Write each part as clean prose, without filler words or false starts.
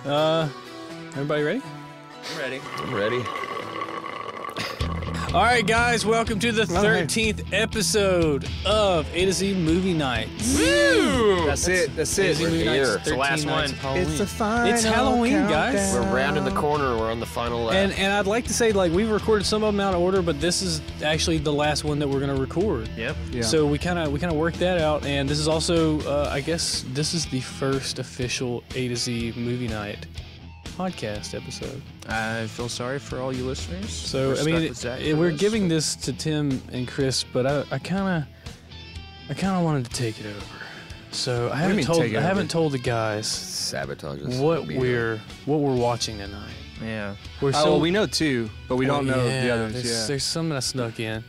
Everybody ready? I'm ready. All right, guys, welcome to the 13th episode of A2Z Movie Nights. Woo! That's it. A2Z Movie Nights, It's the last 13 one. nights of Halloween. It's the final It's Halloween, countdown. guys. We're rounding the corner. We're on the final lap. And I'd like to say, like, we've recorded some of them out of order, but this is actually the last one that we're going to record. Yep. Yeah. So we kind of worked that out, and this is also, I guess, this is the first official A2Z Movie Night podcast episode. I feel sorry for all you listeners. So We're I stuck mean, with Zach for we're this. giving this to Tim and Chris, but I kind of wanted to take it over. So I haven't told the guys Sabotage us. what we're watching tonight. Yeah. Well, we know two, but we don't know the others. There's some that I snuck in.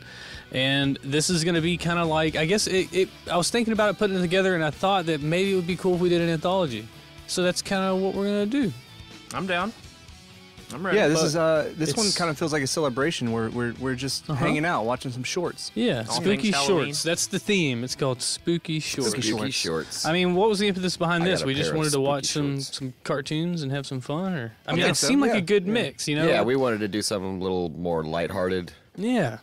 And this is going to be kind of like, I guess I was thinking about it, putting it together, and I thought that maybe it would be cool if we did an anthology. So that's kind of what we're going to do. I'm down. I'm ready. Yeah, this one it's- kind of feels like a celebration. We're just hanging out, watching some shorts. Yeah, All spooky things Halloween. shorts. That's the theme. It's called Spooky Shorts. Spooky shorts. I mean, what was the impetus behind I this? got a We just pair of wanted to watch spooky some cartoons and have some fun, or I I mean, think it so, seemed like yeah. a good Yeah. mix, you know? Yeah, we wanted to do something a little more lighthearted, yeah,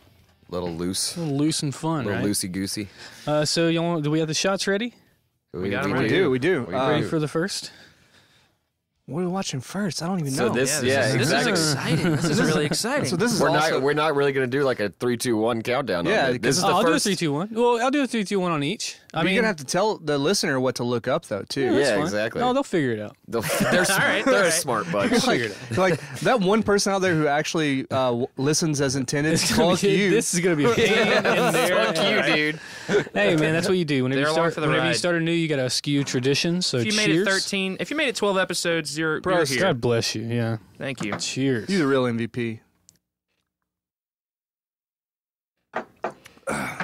a little loose, a little loose and fun, a little right? loosey-goosey. So, do we have the shots ready? We got 'em We ready. do. We Ready do. for the first? What are we watching first? I don't even So know. this- This exactly. is exciting. This is really exciting. So this is We're also, not really going to do like a 3, 2, 1 countdown. Yeah, on it. because This is the I'll do a first. 3, 2, 1. Well, I'll do a 3, 2, 1 on each. you're gonna have to tell the listener what to look up though too. Yeah, fine. exactly. No, they'll figure it out. They're right, they're all right. smart bugs. like that one person out there who actually listens as intended. Fuck you. This is gonna be a pain in there. Fuck you, dude. Hey, man, that's what you do. Whenever They're you along start, for the whenever you ride. start anew, you gotta skew tradition. So if you made cheers. it 13, if you made it 12 episodes, you're Bro, here. God bless you. Yeah. Thank you. Cheers. You're the real MVP.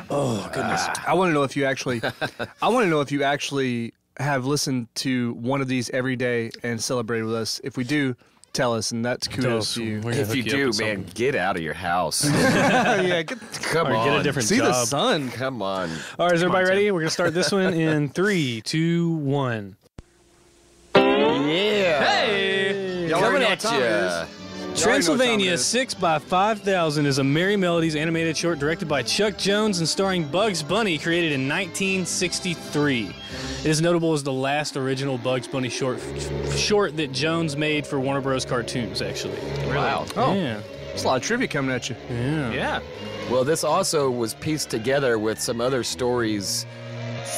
Oh goodness. I want to know if you actually. I want to know if you actually have listened to one of these every day and celebrated with us. If we do, tell us, and that's kudos to you. We're gonna If you hook up do, with man, something. get out of your house. Yeah, Come Or on. get a different see job. the sun. Come on. All right, is everybody on, ready? We're gonna start this one in 3, 2, 1. Yeah. Hey! Y'all Coming already know at what time it ya. is. Transylvania 6 by 5000 is a Merry Melodies animated short directed by Chuck Jones and starring Bugs Bunny, created in 1963. It is notable as the last original Bugs Bunny short that Jones made for Warner Bros. Cartoons, actually. Wow. Oh, Yeah. there's a lot of trivia coming at you. Yeah. Yeah. Well, this also was pieced together with some other stories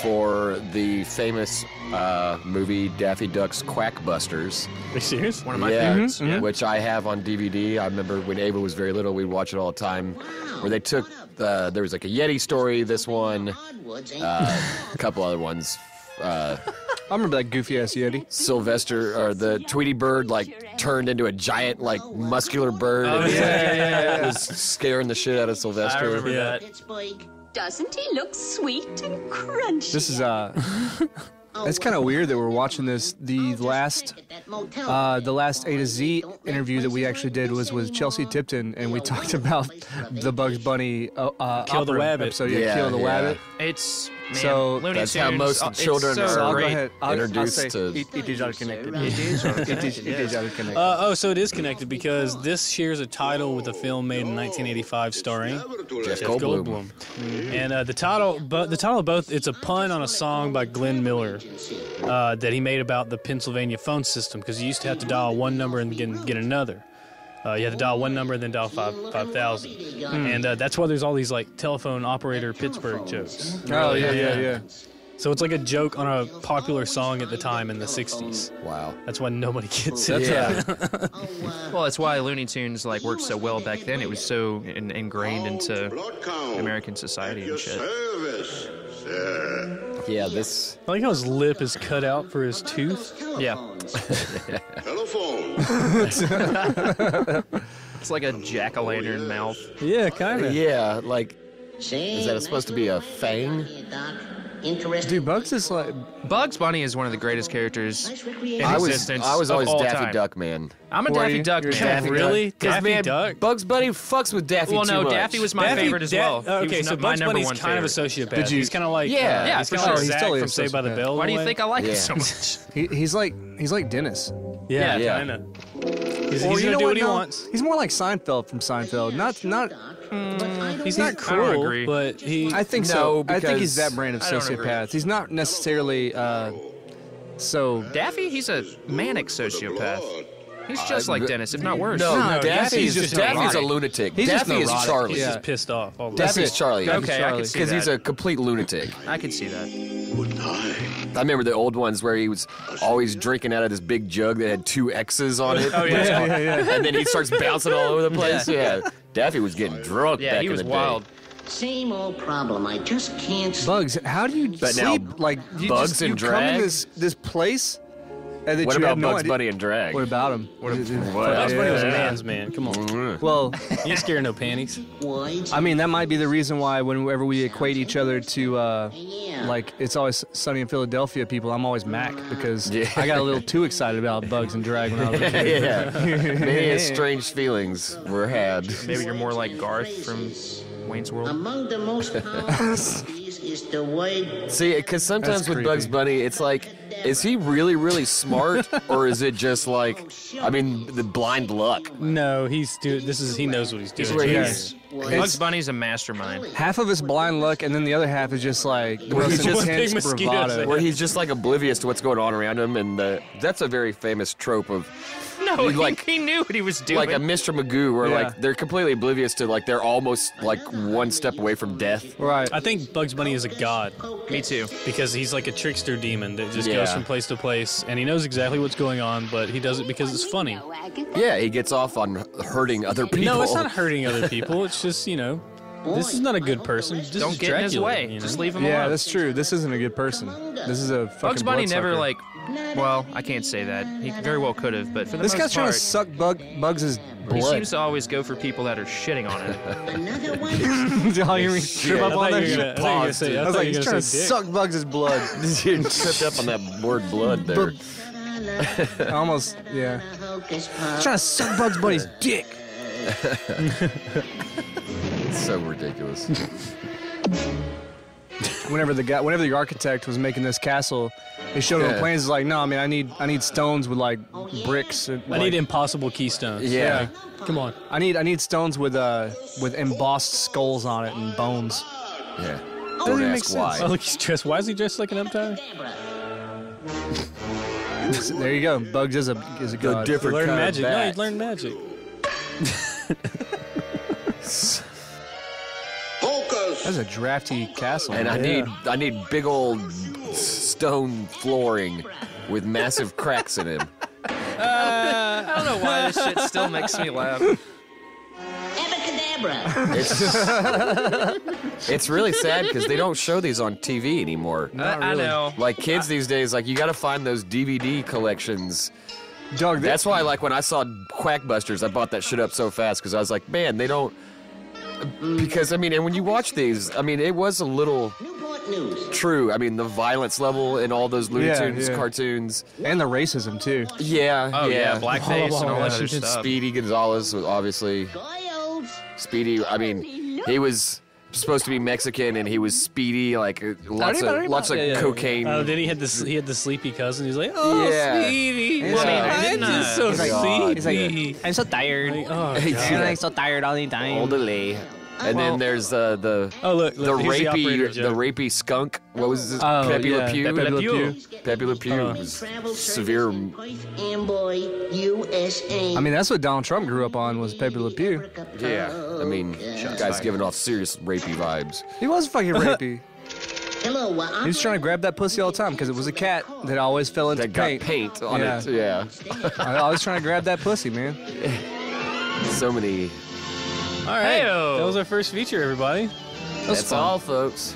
for the famous movie Daffy Duck's Quackbusters. Are you serious? One of my Yeah, favorites. Yeah. which I have on DVD. I remember when Ava was very little, we'd watch it all the time. Where they took, there was like a Yeti story, this one, a couple other ones. I remember that goofy ass Yeti. Sylvester, or the Tweety bird, like turned into a giant, like muscular bird. Oh, and yeah. it was scaring the shit out of Sylvester. I remember Yeah. that. Pittsburgh. Doesn't he look sweet and crunchy? This is it's kind of weird that we're watching this. The last A to Z interview that we actually did was with Chelsea Tipton, and we talked about the Bugs Bunny Kill the opera Wabbit. episode. Yeah, Kill the yeah. Wabbit. It's man, So, Looney that's how Tunes, most it's children so are- So I'll go great. ahead. I'll Introduced say to- it is all connected. It is. It is all connected. So it is connected because this shares a title with a film made in 1985 starring Jeff Jeff Goldblum. Goldblum. And the title of both, it's a pun on a song by Glenn Miller that he made about the Pennsylvania phone system, because you used to have to dial one number and get another. You had to dial one number and then dial 5000. And that's why there's all these like telephone operator Pittsburgh jokes. Oh yeah. So it's like a joke on a popular song at the time in the 60s. Wow. That's why nobody gets it. Yeah. Well, that's why Looney Tunes like worked so well back then. It was so ingrained into American society and shit. Yeah, this. I like how his lip is cut out for his tooth. Yeah. It's like a jack-o'-lantern mouth. Yeah, kind of. Yeah, like, is that supposed to be a fang? Dude, Bugs is like... Bugs Bunny is one of the greatest characters in I existence was always of all Daffy time. Duck man. I'm a Who are Daffy you? Duck You're man. Daffy Really? Because Daffy man, Duck? Bugs Bunny fucks with Daffy Well, too no, much. Daffy was my favorite as well. He Okay, was so my Bugs number Bunny's one kind of a favorite. sociopath. Did you- He's kind of like Yeah, he's for kind of sure. like He's Zach totally a from Saved by the sociopath. Bell. Why do in you a way. think I like Yeah. it so much? He's like Dennis. Yeah, Yeah. kind of. He's Or gonna you know do what he No, wants. He's more like Seinfeld from Seinfeld. Not. He's not I don't cruel, agree. but he. I think No, so. I think he's because that brand of I don't agree. sociopath. He's not necessarily so. Daffy, he's a manic sociopath. He's just like Dennis, if not worse. No, No, Daffy's Daffy's just Daffy's a neurotic. lunatic. He's just Daffy is neurotic. Charlie. He's Yeah. just pissed off. All the Daffy's it. Charlie. Okay, I Charlie. can see Because that. he's a complete lunatic. I can see that. I remember the old ones where he was always drinking out of this big jug that had 2 X's on it. Oh, yeah. And then he starts bouncing all over the place. Yeah. Daffy was getting drunk Yeah, back he was in the wild. Same old problem. I just can't sleep. Bugs, how do you But now, sleep? Like you Bugs just, and you come drag? in this place, and that What you about have no Bugs idea. Bunny and drag? What about him? Bugs Bunny was a Yeah. man's man. Come on. Well, He ain't scared of no panties. What? I mean that might be the reason why whenever we equate each other to like it's always sunny in Philadelphia people, I'm always Mac because Yeah. I got a little too excited about Bugs and drag when I was a kid. Yeah. Many strange feelings were had. Maybe you're more like Garth from Wayne's World. Among the most powerful disease is the word. See, because sometimes That's with creepy. Bugs Bunny, it's like, is he really, really smart, or is it just like, I mean, the blind luck? No, he knows what he's doing. where Yes. Bugs Bunny's a mastermind. Half of it's blind luck, and then the other half is just like the most he's just intense big mosquitoes. bravado. Where he's just like oblivious to what's going on around him, and that's a very famous trope of No, Like- he knew what he was doing. like a Mr. Magoo, where Yeah. like they're completely oblivious to like they're almost like one step away from death. Right. I think Bugs Bunny is a god Me too. because he's like a trickster demon that just Yeah. goes from place to place, and he knows exactly what's going on, but he does it because it's funny. Yeah, he gets off on hurting other people. No, it's not hurting other people. It's just this is not a good person. This Don't is get in his Dracula, way. you know? Just leave him Yeah, alone. that's true. This isn't a good person. This is a fucking Bugs Bunny never bloodsucker. well, I can't say that. He very well could have, but for the This most guy's trying part, to suck Bugs' he blood. seems to always go for people that are shitting on him. Another one. Did y'all hear me trip Yeah, up I on thought that you were shit? gonna- I thought you were gonna say- I was like, he's trying to say dick. suck Bugs' blood. You tripped up on that word blood there. Almost, yeah. Hocus He's pocus. trying to suck Bugs Bunny's dick. It's so ridiculous. Whenever the architect was making this castle, he showed him Yeah. plans. He's like, no, I mean, I need stones with like bricks. And, I need impossible keystones. Yeah. Come on. I need stones with embossed skulls on it and bones. Yeah. Doesn't Don't even ask make sense. why. Oh, look, he's dressed. Why is he dressed like an uptime? There you go. Bugs is a god. different Learn kind of magic. No, bat. he's learned magic. That's a drafty castle. And man. I need big old stone flooring with massive cracks in it. I don't know why this shit still makes me laugh. Abracadabra. It's really sad because they don't show these on TV anymore. I know. Like kids these days, like you got to find those DVD collections. Dog, That's why, like when I saw Quackbusters, I bought that shit up so fast because I was like, man, they don't. Because I mean, and when you watch these, I mean, it was a little Newport News. true. I mean, the violence level in all those Looney Yeah, Tunes yeah. cartoons. and the racism too. Yeah. Oh yeah, blackface and all that other Washington stuff. Speedy Gonzalez was obviously Goyles. Speedy. I mean, he was supposed to be Mexican, and he was speedy, like lots of cocaine. Oh, then he had the sleepy cousin. He's like, oh, Yeah. sweetie. Well, I mean, I'm didn't, just so he's like, sleepy. I'm so tired. Like, oh, He's God. I'm so tired all the time. Elderly. And then there's the Oh, look, the here's the operator joke. rapey skunk. What was his? Oh, Pepe yeah, Le Pew. Pepe Le Pew. Pepe Le Pew was severe. Amboy, USA. I mean, that's what Donald Trump grew up on was Pepe Le Pew. Yeah, I mean, guy's giving off serious rapey vibes. He was fucking rapey. Hello, He was trying to grab that pussy all the time because it was a cat that always fell into That got paint. paint on Yeah. it. Yeah, I was trying to grab that pussy, man. so many. All right. Heyo. That was our first feature, everybody. That's all, folks.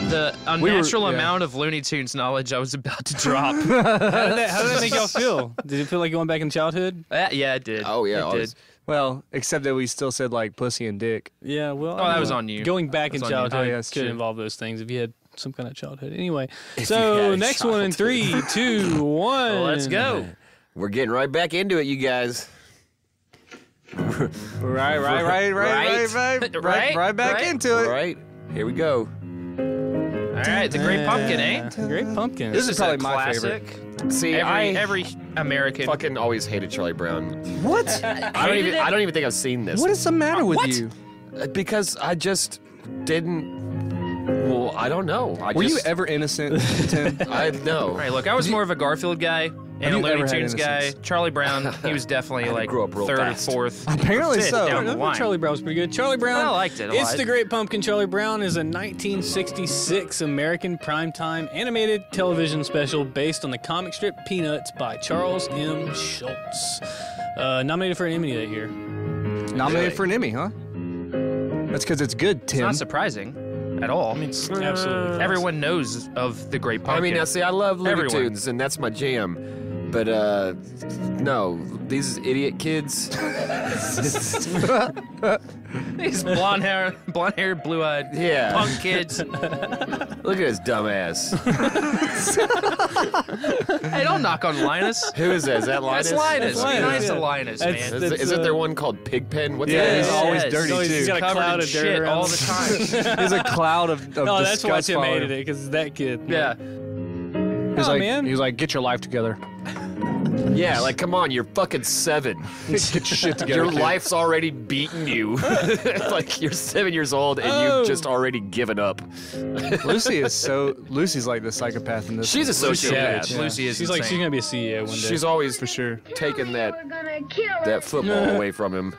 The were- unnatural yeah. amount of Looney Tunes knowledge I was about to drop. How did that make y'all feel? Did it feel like going back in childhood? Yeah, it did. Oh yeah, it always. did. Well, except that we still said like pussy and dick. Yeah, well. Oh, that was on you. Going back in That was on you. childhood Oh, yeah, that's could true. involve those things. If you had some kind of childhood. Anyway, so next one in 3, 2, 1. Well, let's go. We're getting right back into it, you guys. Right back into it. All right, here we go. All right, the Great Pumpkin, eh? The Great Pumpkin. This is probably my classic. favorite. See, Every American. fucking always hated Charlie Brown. What? I don't even think I've seen this. What is the matter with you? Because I just didn't. Well, I don't know. Were you ever innocent, Tim? I know. All right, look, I was more of a Garfield guy and a you ever Looney had Tunes guy. innocence? Charlie Brown, he was definitely like grew up real third, fast. fourth. Apparently fifth so. down the line. Charlie Brown was pretty good. Charlie Brown. I liked it a It's lot. the Great Pumpkin. Charlie Brown is a 1966 American primetime animated television special based on the comic strip Peanuts by Charles M. Schultz. Nominated for an Emmy that year. Nominated for an Emmy, huh? That's because it's good, It's Tim. not surprising at all. I mean, it's absolutely. Everyone knows of the Great Pumpkin. I mean, now see, I love Looney Everyone. Tunes, and that's my jam. But no, these idiot kids. These blonde hair, blue-eyed Yeah. punk kids. Look at his dumb ass. Hey, don't knock on Linus. Who is that? Is that Linus? That's Linus. That's Be Linus, nice yeah. to Linus, That's- man. Isn't there one called Pigpen? What's Yeah, that? he's always Yes. dirty, No, he's too. got a Covered cloud in of dirt shit around all him. the time. There's a cloud of No, that's why disgust Tim following hated him. it, because that kid. Yeah. He's Oh, like, man. He's like, get your life together. Yeah, like, come on, you're fucking 7. Get your shit together. Your kid. life's already beaten you. Like, you're 7 years old and Oh. you've just already given up. Lucy's like the psychopath in this. She's a sociopath. Yeah. Lucy is She's like, she's insane. going to be a CEO one day. She's always for sure. taking that football away from him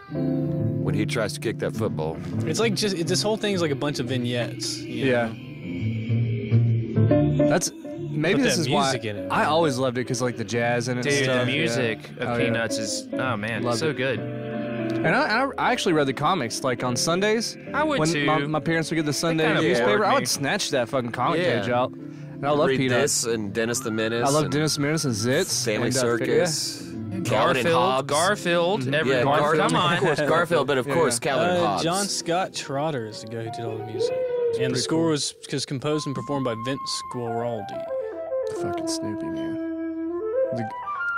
when he tries to kick that football. It's like this whole thing is like a bunch of vignettes. you Yeah. know? That's maybe Put this that is why music in it. I always loved it because like the jazz in it. and Dude, stuff. the music Yeah. of Oh, yeah. Peanuts is, oh man, Loved so it. good. And I actually read the comics like on Sundays. I would when too. My parents would get the Sunday kinda newspaper. bored I me. would snatch that fucking comic Yeah. page out. And I love Read Peanuts. this and Dennis the Menace. I love and Dennis Menace and Zitz. Family and, Circus. Calvin and Hobbes. Garfield, Yeah, everyone, Garfield. come on. Of course, Garfield, but of course, Calvin and Hobbes. John Scott Trotter is the guy who did all the music. And the score was composed and performed by Vince Guaraldi. Fucking Snoopy, man.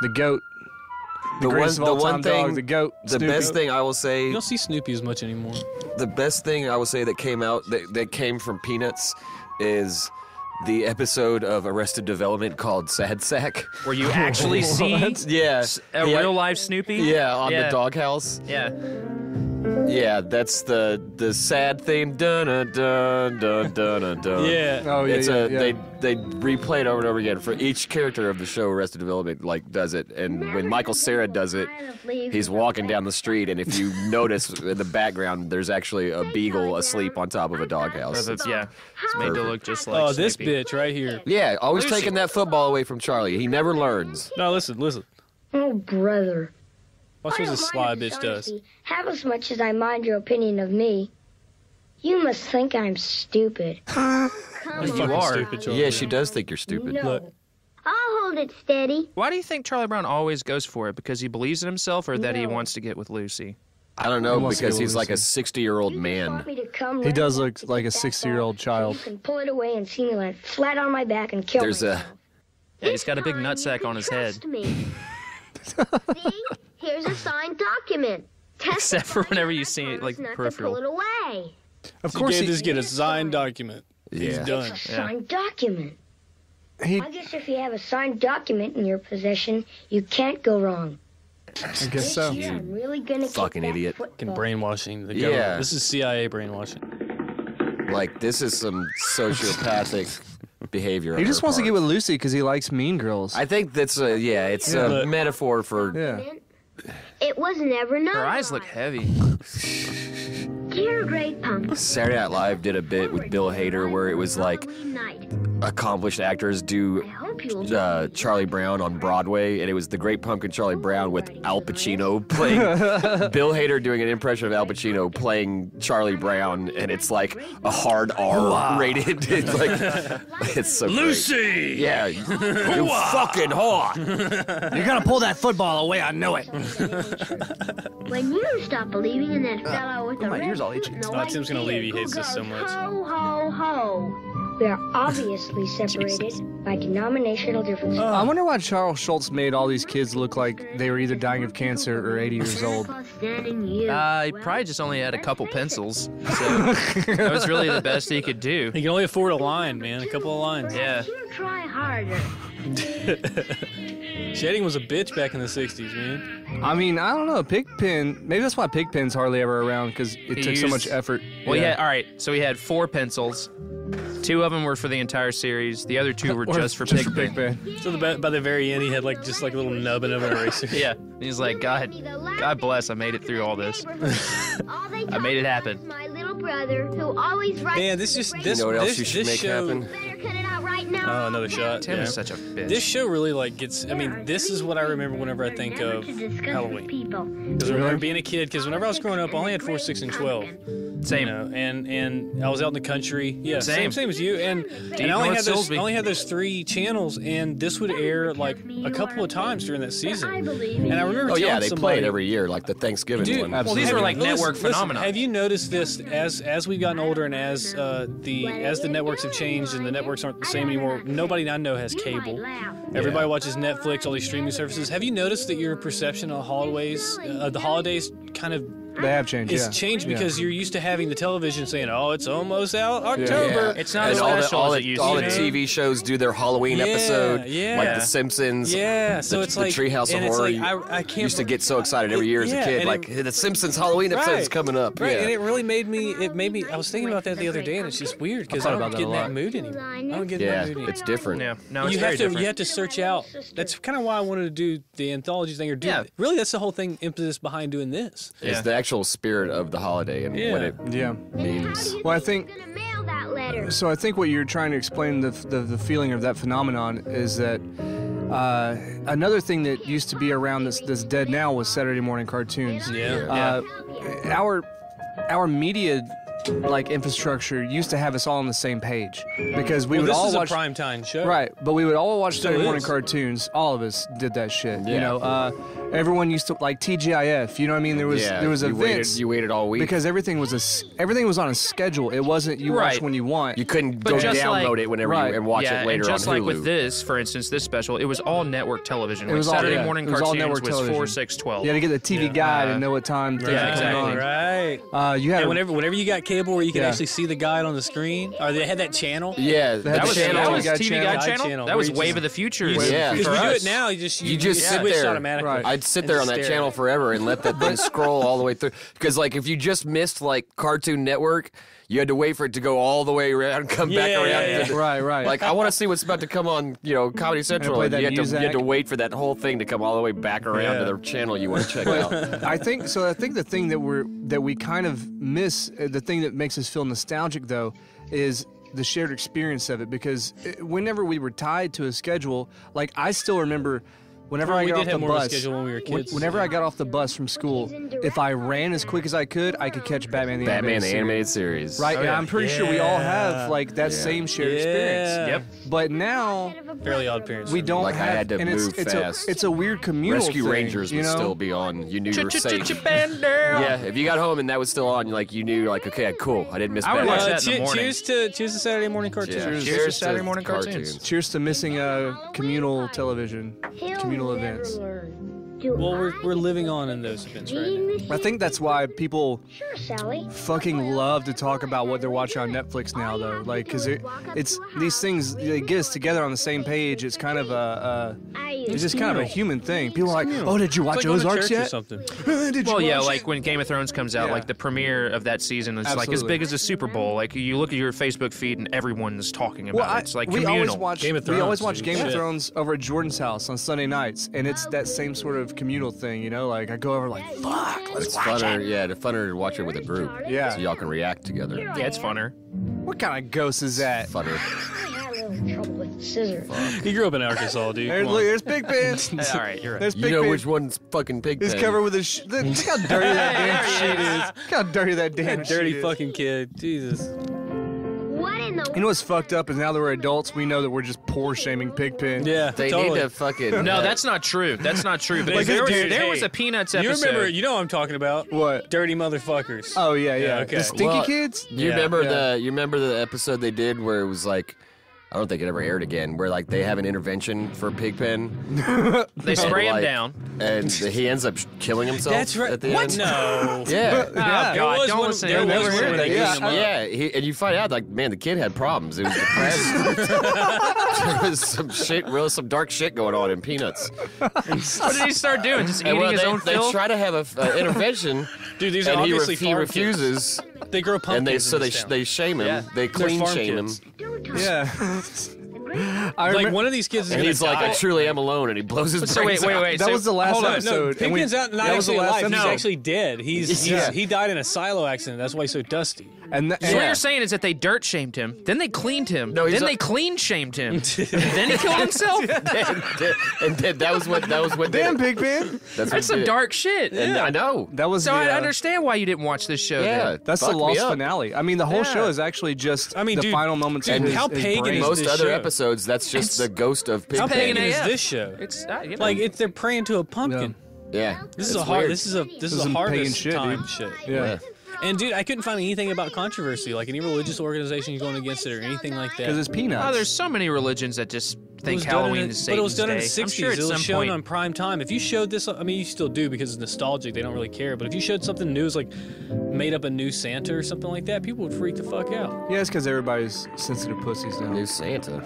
The goat. The one- greatest of all the one time thing- dog. The goat. The Snoopy. best thing I will say, You don't see Snoopy as much anymore. the best thing I will say that came out that came from Peanuts is the episode of Arrested Development called Sad Sack. Where you actually see Yeah, a real life Snoopy. Yeah, on the doghouse. Yeah. Yeah, that's the sad theme. Dun dun dun dun dun dun. Yeah. Oh yeah, It's yeah, a yeah. they replay it over and over again for each character of the show. Arrested Development like does it, and when Michael Cera does it, he's walking down the street, and if you notice in the background, there's actually a beagle asleep on top of a doghouse. Yeah. It's made to look just like Oh, this Snoopy. bitch right here. Yeah, always Lucy. taking that football away from Charlie. He never learns. No, listen. Oh, brother. Watch what this sly bitch does. Half as much as I mind your opinion of me. You must think I'm stupid. You Fucking are. stupid, Charlie. Yeah, she does think you're stupid. No. Look. I'll hold it steady. Why do you think Charlie Brown always goes for it? Because he believes in himself or that he No. wants to get with Lucy? I don't know, He wants to because go he's like a Lucy. 60-year-old You man. want me to come He right does now look to like a get that 60-year-old ball, child. You can pull it away and see me land flat on my back and kill There's myself. Yeah, he's got a big This time nutsack you on can his head. trust me. See? Here's a signed document. Except for whenever you see it, like, Promise not to peripheral. Pull it away. Of He course, gave he, this kid a signed document. He's Yeah. done. It's a signed document. he I guess if you have a signed document in your possession, you can't go wrong. I guess This so. year, I'm really gonna Fucking kick that idiot. Fucking football. brainwashing the Yeah. government. This is CIA brainwashing. Like, this is some sociopathic behavior. He on just her wants to part. get with Lucy because he likes Mean Girls. I think that's a it's Yeah. a metaphor for Yeah. It was never known. Her eyes look heavy. Dear Great Pump. Saturday Night Live did a bit with Bill Hader where it was like accomplished actors do Charlie Brown on Broadway, and it was the Great Pumpkin Charlie Brown with Al Pacino playing Bill Hader doing an impression of Al Pacino playing Charlie Brown, and it's like a hard R rated. It's like it's so Lucy. Yeah, you fucking hot. You're gonna pull that football away. I know it. When you stop believing in that fellow with the my red ears all suit itchy. and the Oh, white Tim's gonna beard leave. He who hates this so goes, much. Ho, ho, ho. We are obviously separated by denominational differences. I wonder why Charles Schultz made all these kids look like they were either dying of cancer or 80 years old. He probably just only had a couple pencils, so that was really the best he could do. He can only afford a line, man. A couple of lines. Yeah. You try harder. Shading was a bitch back in the 60s, man. I mean, I don't know. Pigpen, maybe that's why Pigpen's hardly ever around, because it took so much effort. Well, yeah. All right, so he had 4 pencils. 2 of them were for the entire series. The other 2 were just for Pigpen. So by the very end, he had just a little nubbin of an eraser. Yeah. He's like, God bless, I made it through all this. I made it happen. My little brother, who always writes. Man, this You know what else you should make show, happen? Better cut it out right now. Oh, another shot. Tim yeah. is such a bitch. This show really gets. I mean, this is what I remember whenever I think of Halloween. Because I remember being a kid. Because whenever I was growing up, I only had 4, 6, and 12. Same. You know, and I was out in the country. Yeah, same as you. And I only had those 3 channels, and this would air a couple of times during that season. And I remember. Oh yeah, they somebody, play it every year, like the Thanksgiving one. Well, these were like network phenomena. Have you noticed this as we've gotten older and as the networks have changed and the networks aren't the same anymore? Nobody I know has cable. Everybody watches Netflix, all these streaming services. Have you noticed that your perception of the holidays kind of They have changed, It's changed because you're used to having the television saying, "Oh, it's almost out October." Yeah. It's not and as special as it used to be. All the TV shows do their Halloween episode, like The Simpsons. Yeah, so it's the Treehouse of Horror. I can't used to get so excited every year as a kid, like the Simpsons Halloween episode is coming up. Right, yeah. and it really made me. I was thinking about that the other day, and it's just weird because I don't get in that mood anymore. I don't get in that mood anymore. It's different. Yeah, no, it's very different. You have to search out. That's kind of why I wanted to do the anthology thing, or do really that's the whole thing, impetus behind doing this. It's the actual spirit of the holiday and what it means. Well, I think what you're trying to explain the feeling of that phenomenon is that another thing that used to be around that's dead now was Saturday morning cartoons. Our media infrastructure used to have us all on the same page because we would all watch a primetime show, right? But we would all watch Saturday morning cartoons. All of us did that shit. You know, everyone used to like TGIF. You know what I mean? There was events. You waited all week because everything was on a schedule. It wasn't you watch when you want. You couldn't go download it whenever you and watch it later and just on Hulu. like with this, for instance, this special, it was all network television. It was Saturday morning cartoons was 4, 6, 12. You had to get the TV guide and know what time things were going on. Right. You had whenever you got cable where you could actually see the guide on the screen, or they had that channel. Yeah, that was TV Guide channel. channel. That was Wave of the Future. Yeah, because we do it now. You just sit switch there automatically. Right. I'd sit there on that channel forever and let that thing scroll all the way through. Because if you just missed Cartoon Network, you had to wait for it to go all the way around and come back around. Right. I want to see what's about to come on, Comedy Central. And you had to wait for that whole thing to come all the way back around to the channel you want to check out. I think the thing that we kind of miss, the thing that makes us feel nostalgic though, is the shared experience of it. Because whenever we were tied to a schedule, I still remember. Whenever I got off the bus, when we were kids. Whenever I got off the bus from school, if I ran as quick as I could could Batman the Animated Series. Right, and I'm pretty sure we all have that same shared experience. Yep. But now, Fairly Odd Parents. we don't I have. had to and move it's fast. It's a weird communal Rescue thing, Rangers would still be on. You knew you were safe. Yeah, If you got home and that was still on, you knew, okay, cool, I didn't miss I would Batman. watch that in the morning. Cheers to Saturday morning cartoons. Cheers to Saturday morning cartoons. Cheers to missing communal television, communal events. Well, we're living on in those events right now. I think that's why people Sally. fucking love to talk about what they're watching on Netflix now, though. Because it's these things, they get us together on the same page. It's kind of it's just kind of a human thing. People are like, oh, did you watch Ozarks yet? When Game of Thrones comes out, the premiere of that season is as big as a Super Bowl. You look at your Facebook feed and everyone's talking about it. It's we communal. always watch Game of Thrones over at Jordan's house on Sunday nights, and it's that same sort of communal thing, I go over fuck, let's watch it. Yeah, it's funner to watch it with a group. Yeah. So y'all can react together. Yeah, it's funner. What kind of ghost is that? Funner. I had a little trouble with the scissors. You grew up in Arkansas, dude. There's Big Ben. All right, you're right. There's You Big know Ben. which one's fucking Pigpen. He's covered with his look how dirty that damn sheet is. Look how dirty that damn sheet Dirty is. fucking kid. Jesus. What in You know what's fucked up is now that we're adults, we know that we're just poor shaming Pigpen. Yeah, They totally. need to fucking. No, that's not true. That's not true. But Like, there dude, was hey, a Peanuts You episode. remember? You know what I'm talking about? What? Dirty motherfuckers. Oh yeah. okay. The Stinky Well, Kids. You Yeah. remember Yeah. you remember the episode they did where it was like, I don't think it ever aired again, where like they have an intervention for Pigpen. They spray him like, down. and he ends up killing himself. That's right. At the What? end. No. Yeah. Oh, God, was don't one- listen there to him. was Never one heard where that. they Yeah. gave him up. Yeah, and you find out like, man, the kid had problems. It was depressed. There was some dark shit going on in Peanuts. What did he start doing? Just And eating well, his they, own they filth? try to have an intervention, Dude, these are and he obviously farm refuses, kids. They grow pumpkins. and in this town. they shame him. Yeah. They clean farm shame him. kids. Yeah. I Like remember, one of these kids is And gonna he's like, die. I truly am alone, and he blows his So brains wait. out. that was the last hold on. episode. No, and we- Pigpen's not that was the actually last alive. He's episode. actually dead. Yeah. He died in a silo accident. That's why he's so dusty. And So what Yeah. you're saying is that they dirt shamed him, then they cleaned him, No, he's then a- they clean shamed him, then he killed himself. and that was what did Damn, it. Pigpen. That's That's some dark shit. And I know. That was So the, I understand why you didn't watch this show. Yeah, then. That's the fucked me lost up. finale. I mean, the whole show is actually just I mean, the dude, final moments dude, of his, how his pagan brain. is Most this other show? episodes, that's just the ghost of How Pigpen. pagan is AF. this show? It's Like they're praying to a pumpkin. Yeah, This is it's a hard. weird. This is a some pagan harvest shit, time dude. shit. Yeah. And dude, I couldn't find anything about controversy, like any religious organization going against it or anything like that. Because it's Peanuts. Oh, there's so many religions that just It think was done in Halloween the- is But it was Satan's done in the day. 60s. I'm sure at it was some shown point. on prime time. If you showed this, I mean, you still do because it's nostalgic. They don't really care. But if you showed something new, like made up a new Santa or something like that, people would freak the fuck out. Yeah, it's because everybody's sensitive pussies now. New Santa.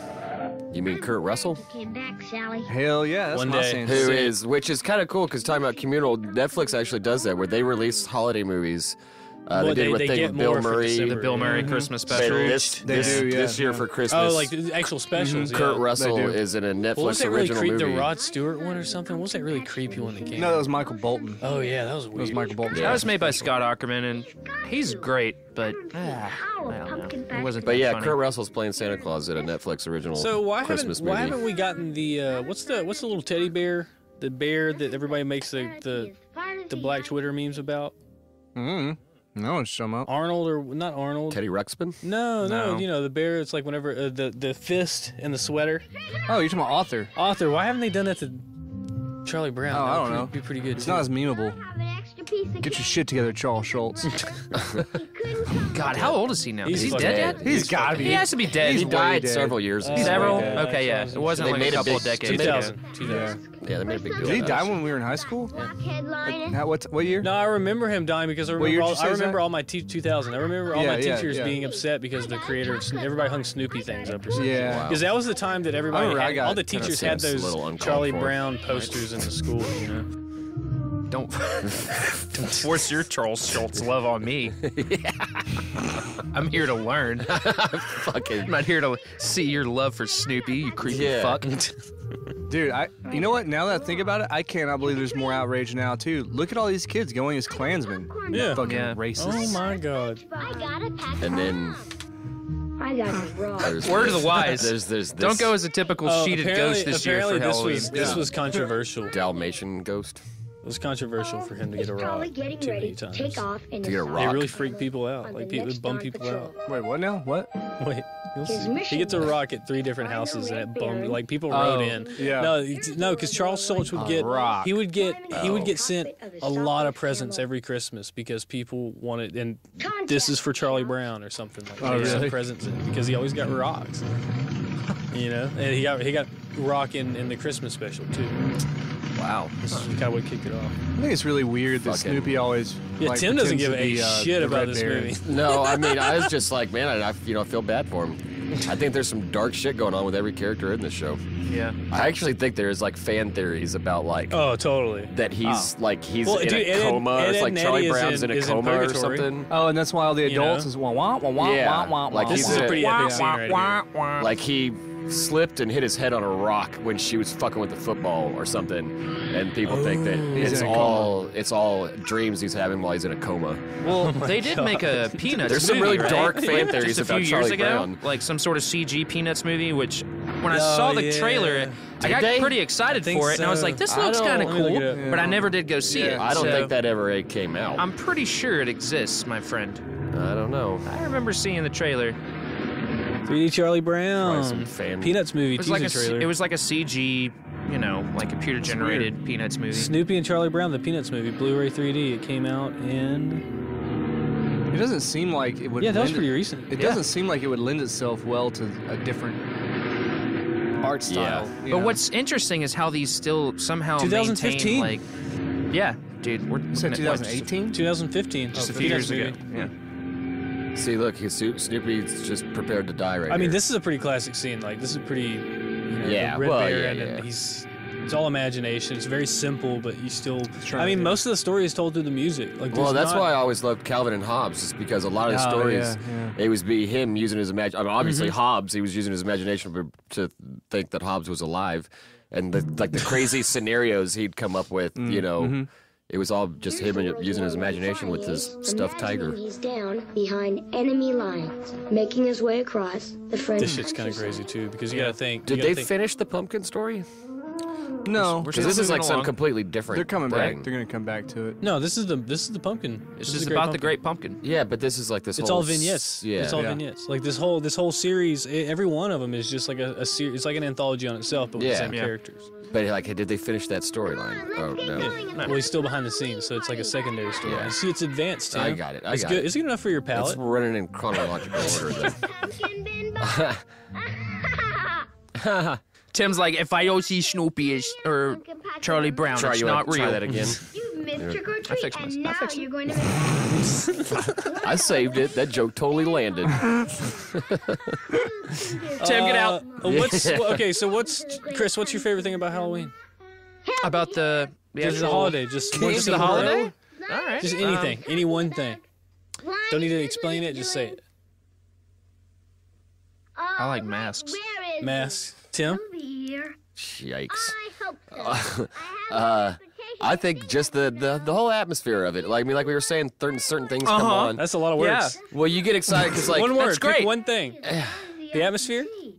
You mean Kurt Russell? Came back, Sally. Hell yeah, that's One my day. Santa. Who is, which is kind of cool because talking about communal, Netflix actually does that where they release holiday movies. Well, They did what they thing get with Bill more for Murray. December. The Bill Murray Christmas But special. They do, yeah. this year for Christmas. Oh, like the actual specials. Kurt yeah. Russell They do. is in a Netflix What was that really original creepy? movie. The Rod Stewart one or something? What was that really creepy one that came? No, that was Michael Bolton. Oh yeah, that was That weird. was Michael Bolton. That was made by Scott Aukerman, and he's great, but I don't know. It wasn't But that yeah, funny. Kurt Russell's playing Santa Claus in a Netflix original So Christmas why movie. haven't we gotten the what's the little teddy bear? The bear that everybody makes the black Twitter memes about? No, it's some up. Arnold or not Arnold? Teddy Ruxpin? No, you know the bear. It's like whenever the fist and the sweater. Oh, you're talking about Author. Author, why haven't they done that to Charlie Brown? Oh, That I would don't know. Be pretty good. It's too. not as memeable. Have an extra piece of Get your shit together, Charles Schultz. God, how old is he now? He's Is he fucking dead dead. yet? He's gotta be. He has to be dead. He way died dead. several years ago. Several? way dead. Okay, yeah. It wasn't They like made a a couple big- of decades 2000. ago. 2000. Yeah, they made a big deal. Did he out die of it. when we were in high school? headlining. What year? No, I remember him dying because I What year remember did you say, Zach? all my 2000. I remember all Yeah, my yeah, teachers yeah. being upset because the creator of everybody hung Snoopy things up or something. Yeah. Because that was the time that I everybody remember I had, got all the kinda teachers had seems a those little uncalled Charlie for. Brown posters in the school. You know? Don't force your Charles Schultz love on me. I'm here to learn. Fucking I'm not here to see your love for Snoopy, you creepy Yeah. fuck. Dude, you know what? Now that I think about it, I cannot believe there's more outrage now, too. Look at all these kids going as Klansmen. Yeah. Fucking Yeah. racist. Oh my God. I got a pack and then I got it wrong. there's Word of the wise. There's this Don't go as a typical sheeted ghost this year for apparently Halloween. this was controversial. It Dalmatian ghost. was controversial for him to get a rock Charlie getting too ready many to times. take off in To get a his rock. It really freaked people out. Like people, it bummed people out. Wait, what now? What? Wait, you'll His see. mission He gets a was rock at 3 different houses, and it bummed. Like people Oh, wrote in. yeah. No, because Charles Schultz would get rock. he would get sent a lot of presents every Christmas because people wanted, and this is for Charlie Brown or something like that. Oh, He sent really? presents in because he always got rocks. You know, and he got rock in the Christmas special too. Wow. This is kind of what kicked it off. I think it's really weird that Fucking- Snoopy always. Yeah, like, Tim doesn't pretends give to a be, shit the about Red this Baron. movie. No, I mean, I was just like, man, I feel bad for him. I think there's some dark shit going on with every character in this show. Yeah. I actually think there's like fan theories about like Oh, totally. that he's like he's Well, in dude, a Ed, coma. Ed, It's Ed like and Charlie Eddie Brown's in a is coma or purgatory. something. Oh, and that's why all the You adults know? is wah wah wah wah Yeah, wah wah. like wah. This he's is a a- pretty epic scene right here. Like he slipped and hit his head on a rock when she was fucking with the football or something, and people think that He's it's in a all dreams he's having while he's in a coma. Well, they did make a Peanuts There's some movie, really right? dark fan Like, theories just a about few years Charlie ago, Brown. like some sort of CG Peanuts movie, which when I Oh, saw the yeah. trailer, I Did got they? pretty excited I think for it, and I was so. like, this I looks don't- kind of Let me look cool, it up. but I never did go see it. I don't so think that ever came out. I'm pretty sure it exists, my friend. I don't know. I remember seeing the trailer. 3D Charlie Brown. Some fan- Peanuts movie teaser trailer. It was like a CG, like computer generated Peanuts movie. Snoopy and Charlie Brown, the Peanuts movie, Blu-ray 3D. It came out in... It doesn't seem like it would. Yeah, that was pretty recent. It doesn't seem like it would lend itself well to a different art style. Yeah. But what's interesting is how these still somehow 2015. maintain, yeah, dude. We're You said 2018? 2015. Just a few years ago. Yeah. See, look, Snoopy's just prepared to die right I mean, here. this is a pretty classic scene. Like, this is pretty, Yeah, Red well, Baron, yeah. and it's all imagination. It's very simple, but you still... I mean, most of the story is told through the music. Like, Well, that's not, why I always loved Calvin and Hobbes, is because a lot of the stories, it was him using his imagination. I mean, obviously, Hobbes, he was using his imagination to think that Hobbes was alive, and the crazy scenarios he'd come up with, It was all just him using his imagination with his stuffed tiger. He's down behind enemy lines, making his way across the French. This shit's kind of crazy, too, because you gotta think... Did they finish the pumpkin story? No, Because this is like some completely different They're coming thing. back. They're going to come back to it. No, this is the pumpkin. This is about the Great Pumpkin. Yeah, but this is like this It's whole... all vignettes. Yeah. It's all vignettes. Like this whole series, every one of them is just like a series. It's like an anthology on itself, but with the same characters. But like, did they finish that storyline? Oh, no. Well, he's still behind the scenes, so it's like a secondary story. Yeah. You see, it's advanced, Tim. I got it. It's good. Is it good enough for your palate? It's running in chronological order, then. Tim's like, if I don't see Snoopy or Charlie Brown, it's not real. Try that again. You've missed trick or I treat, fixed and my- I now fixed it. you're going to I saved it. That joke totally landed. Tim, get out. Okay, so Chris? What's your favorite thing about Halloween? About the Just the holiday. Just Just the holiday? All right. Just anything. Any one thing. Don't need to explain it. Just say it. I like masks. Mask. Tim. Yikes. I hope so. I think just the whole atmosphere of it. Like, I mean, like we were saying, certain things come on. That's a lot of words. Well, you get excited because, like, One word. That's great. Pick one thing. The atmosphere. he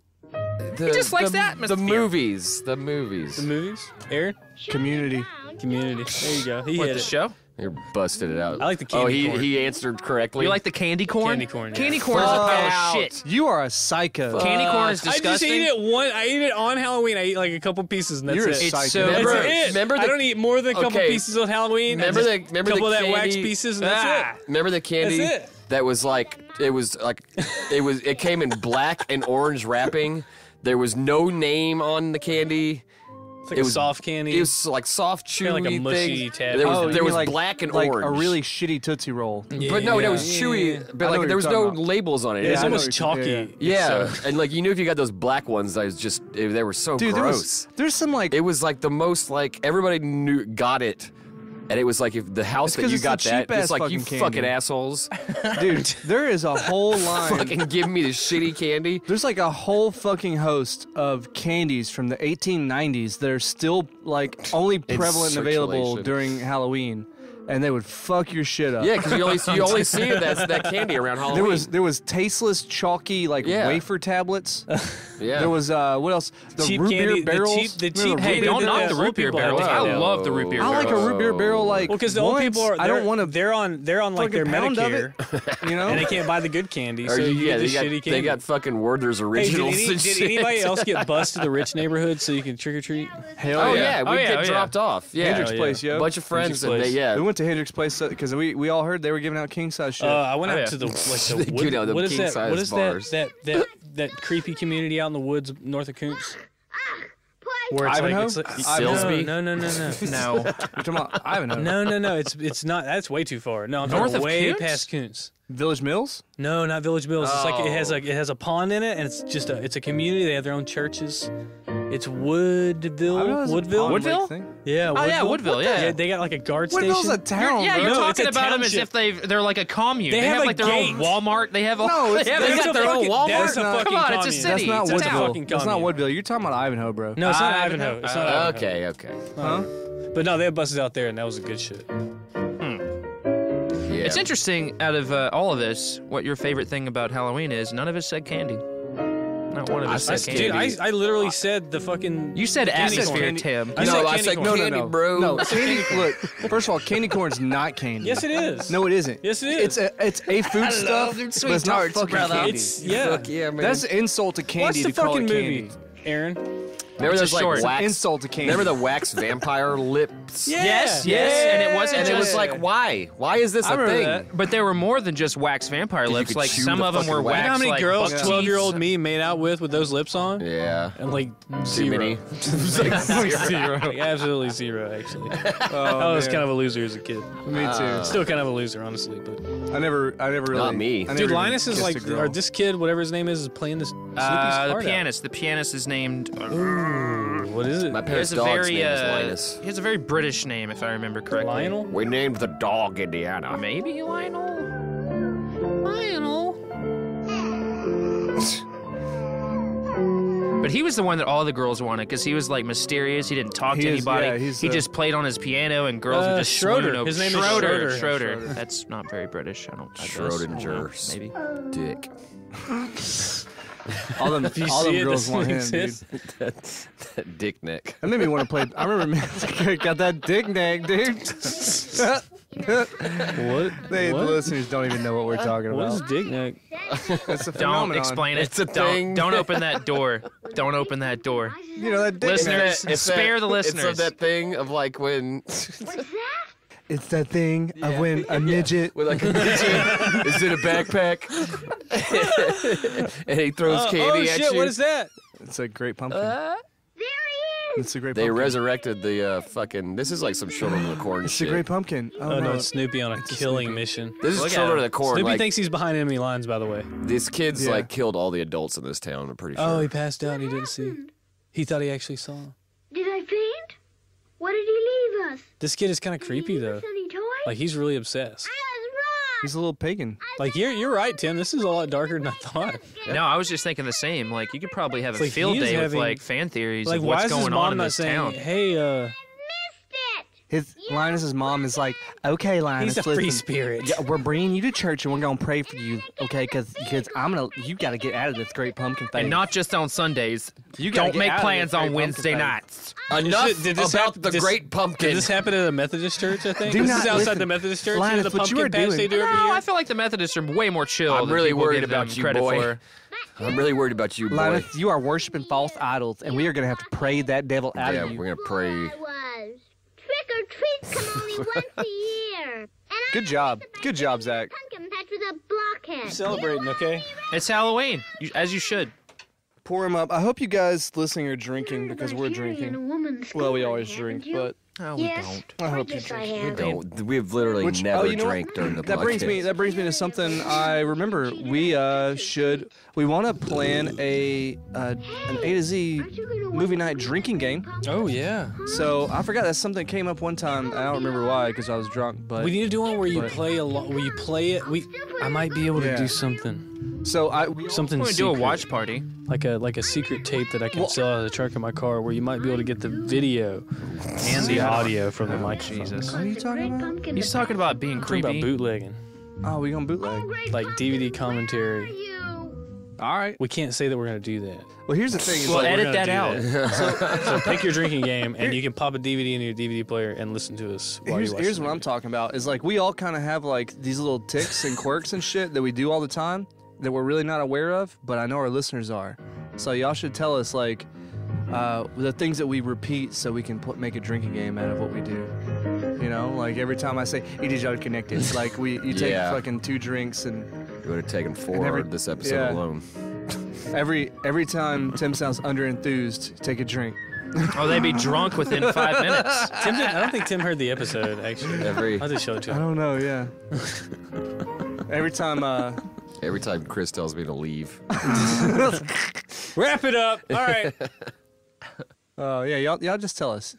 just likes the atmosphere. The movies. The movies. The movies. Aaron. Community. Community. There you go. He What, hit the it. show? You're busted it out. I like the candy corn. he answered correctly. You like the candy corn? Candy corn, yeah. Candy corn is a pile of shit. You are a psycho. Candy corn is I just disgusting. eat it I eat it on Halloween. I eat like a couple pieces, and that's You're a it. psycho. so That's Remember- it. remember I the- don't eat more than a couple Okay. pieces on Halloween. Remember I just the couple of that candy- wax pieces, and that's it. Remember the candy That's it. that was like it came in black and orange wrapping. There was no name on the candy. It's like It a was- soft candy. It was like soft, chewy Kinda like a mushy thing. tab. There was, Oh, you there was mean like, black and like orange. a really shitty Tootsie Roll. But no, it was chewy. yeah. But I know like what there was you're no talking about. labels on it. Yeah, It's I know almost what you're- chalky. Yeah, So- and like you knew if you got those black ones, they were so Dude, gross. there's some like It was like the most like everybody got it, and it was like if the house It's that 'cause you it's got the that, cheap-ass it's like you fucking fucking candy. assholes, dude. There is a whole line. fucking give me the shitty candy. There's like a whole fucking host of candies from the 1890s that are still like only prevalent and available circulation. during Halloween, and they would fuck your shit up. Yeah, because you only see that candy around Halloween. There was tasteless, chalky like Yeah. wafer tablets. yeah. There was what else? The Cheap root candy- beer barrels. the Remember cheap the Hey, candy root don't beer that knock the the old root beer people barrels. have. I No. love the root beer I like a barrels. root beer barrel like Well, because the old once. people are I don't want to they're on like their pound of Medicare, it, you know. and they can't buy the good candy, Or so you yeah, get the they got shitty candy. they got fucking Werther's Hey, originals. and did shit. anybody else get bused to the rich neighborhood so you can trick or treat? Hell Oh yeah. yeah, Oh, we'd yeah, get oh, yeah. dropped off. Yeah, Hendrix yeah. Place, yo. a bunch of friends, and Place. they We went to Hendrix Place because we all heard they were giving out king size shit. I went Oh, out yeah. to the You wood, know, the what is that? king-size What is bars. that creepy community out in the woods north of Kuntz? Where it's Ivanhoe? like it's like Silsby? No. No. You're talking about Ivanhoe. No. It's not. That's way too far. No, I'm North talking of way Kuntz? past Kuntz. Village Mills? No, not Village Mills. It's like it has a pond in it, and it's just it's a community. They have their own churches. It's Woodville. Woodville? Yeah. Oh, yeah, Woodville, yeah. They got like a guard Woodville's station. a town. Yeah, bro. you're No, it's talking a about them as if township. they're like a commune. They have a like their gate. own Walmart. They have a No, they it's- have, that's they got a their own fucking- Walmart. that's a fucking Come on, it's a commune. city. That's not it's a Woodville. town. fucking That's not commune. Woodville. You're talking about Ivanhoe, bro. No, it's not Ivanhoe. Ivanhoe. It's not Ivanhoe. Okay. Huh? But no, they have buses out there, and that was a good shit. Yeah. It's interesting. Out of all of this, what your favorite thing about Halloween is? None of us said candy. None Not one of us said Dude, candy. I literally said the fucking. You said candy atmosphere, corn. Tim. I said I candy said corn. candy, bro. No, candy. Look, first of all, candy corn's not candy. Yes, it is. No, it isn't. Yes, it is. It's a food stuff, but it's not fucking candy. It's yeah. Fuck yeah, man. That's an insult to candy What's the to call fucking it candy. movie, Aaron? Remember It's those a like short. wax? Insult to candy. Remember the wax vampire lips? Yeah. Yes, Yeah. and it wasn't And just it was like, why? Why is this I a remember thing? that. But there were more than just wax vampire You lips. could Like chew some the of them were fucking wax. wax. You know how many like, girls buck 12-year-old teeth. me made out with those lips on? Yeah. And like Too zero. many. Like, absolutely zero, actually. I was kind of a loser as a kid. Me too. Still kind of a loser, honestly. But I never really. Not me. I never dude, even Linus is kissed like, a girl. or this kid, whatever his name is playing this Snoopy's The heart out. pianist. The pianist is named. Ooh, what is it? My He parents' has a dog's very. name is Linus. He has a very British name, if I remember correctly. Lionel? We named the dog Indiana. Maybe Lionel. But he was the one that all the girls wanted because he was like mysterious. He didn't talk to He is- anybody. yeah, he's, he just played on his piano and girls would just Schroeder. swoon over. His name is Schroeder. Schroeder. That's not very British. I don't. I guess. Schrodinger's Maybe. dick. all them You all see them it, girls doesn't want him, exist. dude. That dick neck. That made me want to play. I remember got that dick neck, dude. What? The What? listeners don't even know what we're talking What is about. dick neck? It's a Don't phenomenon. explain it. It's a thing. Don't open that door. Don't open that door. You know that dick Listeners, neck. spare the listeners. It's that thing of like when It's that thing of when a midget. with like a midget is in a backpack and he throws candy at shit! you. What is that? It's a great pumpkin. There he is. It's a great They pumpkin. resurrected the fucking. This is like some Children of the Corn It's shit. a great pumpkin. Oh no, it's Snoopy on a killing Snoopy. mission. This is Look at Children him. of the Corn. Snoopy Like thinks he's behind enemy lines, by the way. these kids Yeah. like killed all the adults in this town. I'm pretty sure. Oh, he passed out. He didn't see. He thought he actually saw. Did I faint? What did he leave us? This kid is kind of creepy Leave though. us any toys? Like he's really obsessed. I was wrong. He's a little pagan. Like you're right, Tim. This is a lot darker than I thought. No, I was just thinking the same. Like you could probably have a It's like field he is day with having- like fan theories Like of why what's is his going mom on in not this saying, town. "Hey, Missed it. Linus's mom is like, okay, Linus, he's a free listen. spirit." Yeah, we're bringing you to church and we're gonna pray for you, okay? Because you gotta get out of this great pumpkin phase. And not just on Sundays. You gotta Don't get make out of plans this great on pumpkin Wednesday phase. nights. Enough Did this about hap- the this- Great Pumpkin. Did this happen at a Methodist church? I think Do this not is outside listen. the Methodist church. Linus, you know, the what you pumpkin are patch they doing- do every No, year. I feel like the Methodists are way more chill. I'm than really people worried give them about you, credit boy. for. I'm really worried about you, boy. Linus, you are worshiping false idols, and we are gonna have to pray that devil out Yeah, of you. we're gonna pray. I was. Trick or treats come only once a year. And Good job. Good job, Zach. pumpkin patch with a blockhead. Celebrating, okay? It's Halloween, as you should. Pour him up. I hope you guys listening are drinking because we're drinking. Well, we always drink, but No, we Yes. don't. I hope you Yes, I drink. have. Don't. We've literally Which- never you know what? drank during the That podcast. brings me to something I remember. We want to plan an A to Z movie night drinking game. Oh yeah. So I forgot that something came up one time. I don't remember why because I was drunk. But We need to do one where you But- play where you play it. I might be able to Yeah. do something. so Something We're gonna do a secret. watch party. like a secret tape that I can sell out of the trunk of my car, where you might be able to get the video and the audio from the microphone. Jesus. What are you talking about? He's talking about being I'm talking creepy. about bootlegging, Oh, we gonna bootleg. like DVD commentary. All right. We can't say that we're gonna do that. Well, here's the thing. Is Well, like, edit We're that gonna out. do So pick your drinking game, and you can pop a DVD in your DVD player and listen to us while you watch. here's the what I'm movie. talking about. Is like we all kind of have like these little ticks and quirks and shit that we do all the time that we're really not aware of, but I know our listeners are. So y'all should tell us like the things that we repeat so we can make a drinking game out of what we do. You know, like every time I say "it is unconnected," like you take Yeah. fucking 2 drinks and We would have taken 4 this episode yeah. alone. every time Tim sounds under-enthused, take a drink. Oh, they'd be drunk within 5 minutes. I don't think Tim heard the episode actually. Every I'll just show it to I him. don't know, yeah. Every time every time Chris tells me to leave. Wrap it up. All right. yeah, y'all just tell us.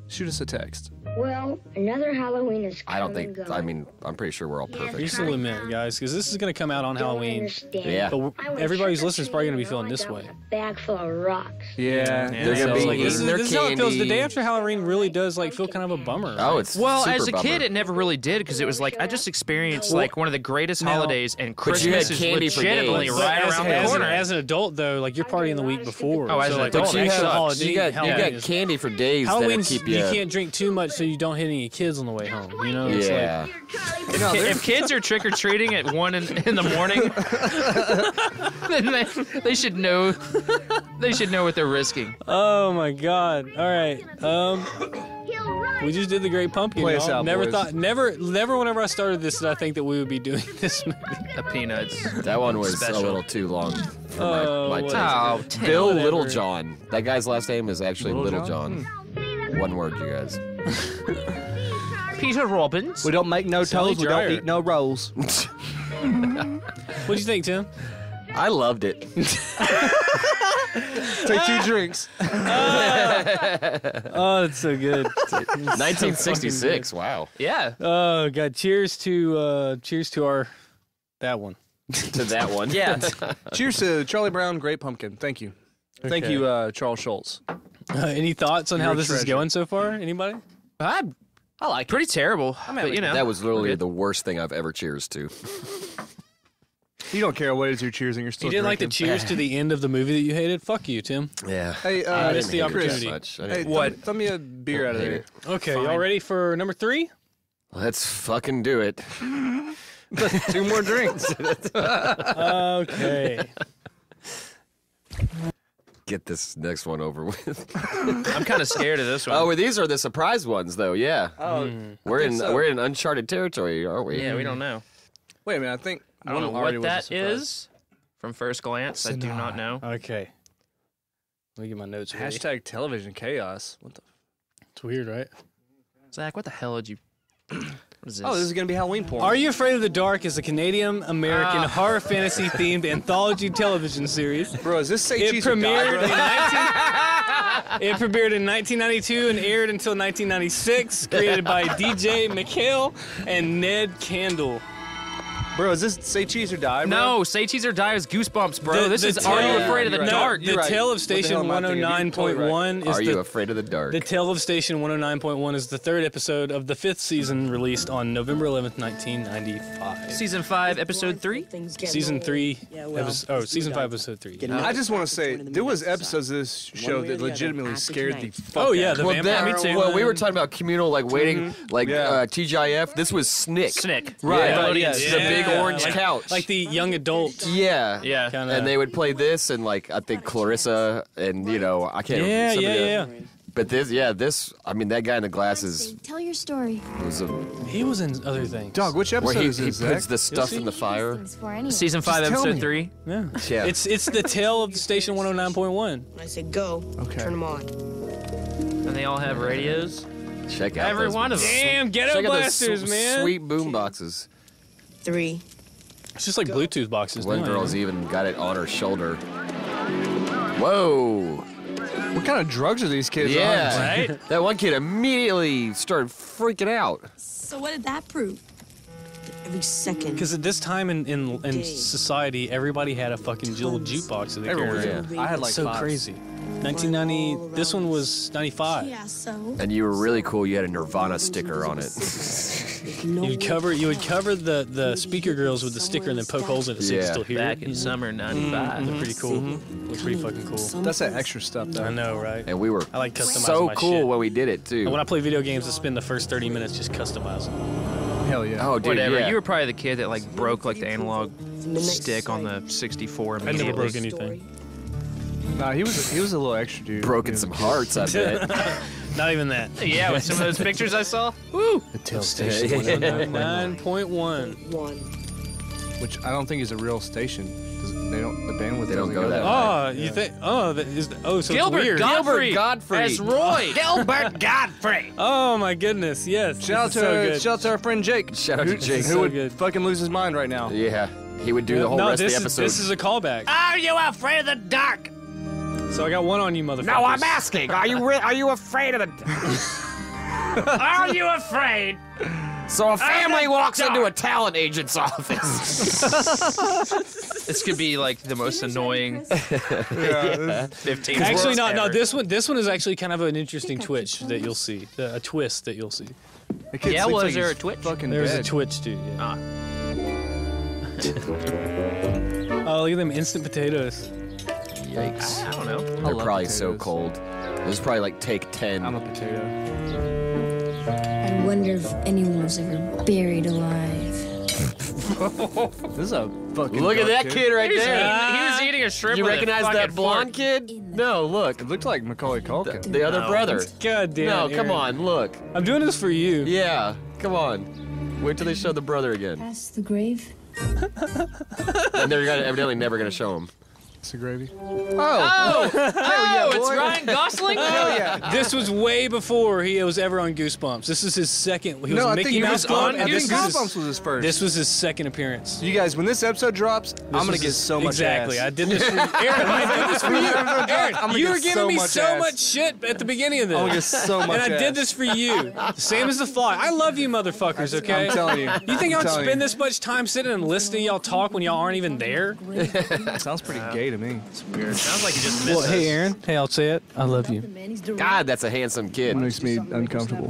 shoot us a text. Well, another Halloween is I don't coming. think. I mean, I'm pretty sure we're all perfect. Be still a minute, guys, because this is going to come out on Halloween. Yeah. But everybody who's listening is probably going to be feeling this way. A bag full of rocks. Yeah. They're gonna be Like, this eating their is how it feels. The candy. day after Halloween really does like feel kind of a bummer. Oh, right? it's Well, super as a bummer. kid, it never really did because it was like I just experienced like one of the greatest holidays, and But you had Christmas is candy for legitimately days. right as, around the as, corner. as an adult, though, like you're partying the week before. Oh, as so, an like, adult, But you it have sucks. you got Halloween is- candy for days that'll Halloween's keep you you. can't drink too much so you don't hit any kids on the way home. You know? It's Yeah. If kids are trick or treating at 1 in the morning, then they should know. They should know what they're risking. Oh my God! All right, we just did the Great Pumpkin. Play us y'all. out, Never boys. thought, never. Whenever I started this, did I think that we would be doing this movie. The Peanuts. That one was Special. a little too long for Oh, my taste. Oh, Tim. Bill whatever. Littlejohn. That guy's last name is actually Little Littlejohn. One word, you guys. Peter Robbins. We don't make no Sally toes. We don't Dreyer. eat no rolls. What'd you think, Tim? I loved it. Take 2 drinks. Oh, that's so good. 1966. Wow. Yeah. Oh God! Cheers to our that one. To that one. Yeah. Cheers to Charlie Brown, Great Pumpkin. Thank you. Thank Okay. you, Charles Schultz. Any thoughts on how You're a this is treasure. going so far? Anybody? I like pretty terrible. But you know. That was literally the worst thing I've ever cheers to. You don't care what it is you're cheersing. You're still You didn't like the drinking. cheers to the end of the movie that you hated? Fuck you, Tim. Yeah. Hey, I missed the didn't hate it that opportunity. much. I Hey, didn't- What? Throw me a beer out of hate there. it. Okay, y'all ready for number 3? Let's fucking do it. 2 more drinks. Okay. Get this next one over with. I'm kind of scared of this one. Oh, well, these are the surprise ones, though. Yeah. Oh, We're in so. we're in uncharted territory, aren't we? yeah, we don't know. wait a minute. I think I don't know one already what was a that surprise. is. From first glance, I do not know. Okay. Let me get my notes ready. Hashtag television chaos. What the? It's weird, right? Zach, what the hell did you? What is this? Oh, this is gonna be Halloween porn. Are You Afraid of the Dark is a Canadian-American horror fantasy-themed anthology television series. Bro, is this say It cheese or die, premiered, bro? it premiered in 1992 and aired until 1996, created by DJ McHale and Ned Candle. Bro, is this say cheese or die, bro? No, Say Cheese or Die is Goosebumps, bro. This is Are You Afraid of the You're right. Dark? The You're right. Tale of What the Station hell am I thinking? You're totally 109.1 is Are you the afraid of the dark? The Tale of Station 109.1 is the 3rd episode of the 5th season, released on November 11th, 1995. Season 5, Episode 3. Season 3, Season 5, Episode 3. I just want to say there was episodes of this show that legitimately scared the fuck Oh, yeah, out the of me. vampire. me too. Well, we were talking about communal, like waiting, like Yeah. TGIF. This was Snick. Snick. Right, Yeah. right, yes. The big orange couch. Like the young adult. Yeah. Yeah. Kinda. And they would play this, and like I think Clarissa, and I can't. Yeah, some of yeah, the- yeah. But this, I mean, that guy in the glasses Tell your story. was a He was in other things. Dog, which where episode he is this, puts Zach? the stuff see? in the fire. Things for anyone. Season 5, Just tell Episode me. 3. Yeah. Yeah. It's the Tale of Station 109.1. When I said go, Okay. turn them on. And they all have radios. Check out Every those, one of them. Damn, ghetto check out those blasters, man. sweet boom boxes. 3. It's just like Bluetooth boxes. One now, girl's you know? even got it on her shoulder. Whoa. What kind of drugs are these kids on? Yeah. Right? That one kid immediately started freaking out. So what did that prove? Every second. Because at this time in society, everybody had a fucking little jukebox that they Everyone carried. did. I had like So 5. crazy. 1990. This one was 95. Yeah, so. And you were really cool. You had a Nirvana sticker on it. You would cover the speaker grills with the sticker and then poke holes in it so you Yeah. can still hear Back it. in summer 95. They're pretty cool. They're pretty fucking cool. That's that extra stuff, though. I know, right? And we were I like customizing so my cool shit. when we did it, too. And when I play video games, I spend the first 30 minutes just customizing. Hell yeah. Oh, dude, Whatever. yeah. You were probably the kid that like broke like the analog stick on the 64 I immediately. never broke anything. Nah, he was a little extra dude. broken some hearts, I bet. Not even that. Yeah, with some of those pictures I saw. Woo! The Tale Station Station 9.1. 1. which I don't think is a real station. They don't. The bandwidth. They don't doesn't go that Oh, you think? Oh, that is. Oh, so Gilbert it's weird. Godfrey, Godfrey. as Roy. Gilbert Godfrey. Oh my goodness, yes. Shout out This is so good. shout out to our friend Jake. Shout out to who, Jake. Who So would good. fucking lose his mind right now? Yeah, he would do the whole no, rest of this the episode. is a callback. Are you afraid of the dark? So I got one on you, motherfuckers. No, I'm asking. Are you afraid of the? Are you afraid? So a family walks into a talent agent's office. This could be like the most annoying 15. Actually, no. ever. This one is actually kind of an interesting twitch that you'll see. A twist that you'll see. Yeah, sleeps was like there he's a Twitch? Fucking There's dead. a twitch too. Yeah. Ah. Oh, look at them instant potatoes. Yikes. I don't know. They're love probably so potatoes. cold. This is probably like take 10. I'm a potato. I wonder if anyone was ever buried alive. This is a fucking. Look at dark that kid right He there. was eating a shrimp. You with a recognize that fucking blonde fork. kid? No, look. It looked like Macaulay Culkin. The other brother. God damn. No, it, come Aaron. on, look. I'm doing this for you. Yeah, come on. Wait till they show the brother again. Past the grave? And they're evidently never going to show him. It's a gravy. Oh, it's Ryan Gosling. Hell yeah. This was way before he was ever on Goosebumps. This is his second. He was I Mickey think Mouse on Club, and this Goosebumps was his first. This was his second appearance. You guys, when this episode drops, I'm gonna was get his- so much exactly. ass. I did this for you. Aaron, I did this for you. Aaron, gonna you get were giving so me much so ass. much shit at the beginning of this. I'm gonna get so much and I ass. did this for you. Same as the fly. I love you motherfuckers, okay? I'm telling you. You think I would telling spend you. this much time sitting and listening to y'all talk when y'all aren't even there? Sounds pretty gay to me. Weird. Sounds like you just missed Well, us. hey, Aaron. Hey, I'll say it. I love you. God, that's a handsome kid. It makes me uncomfortable.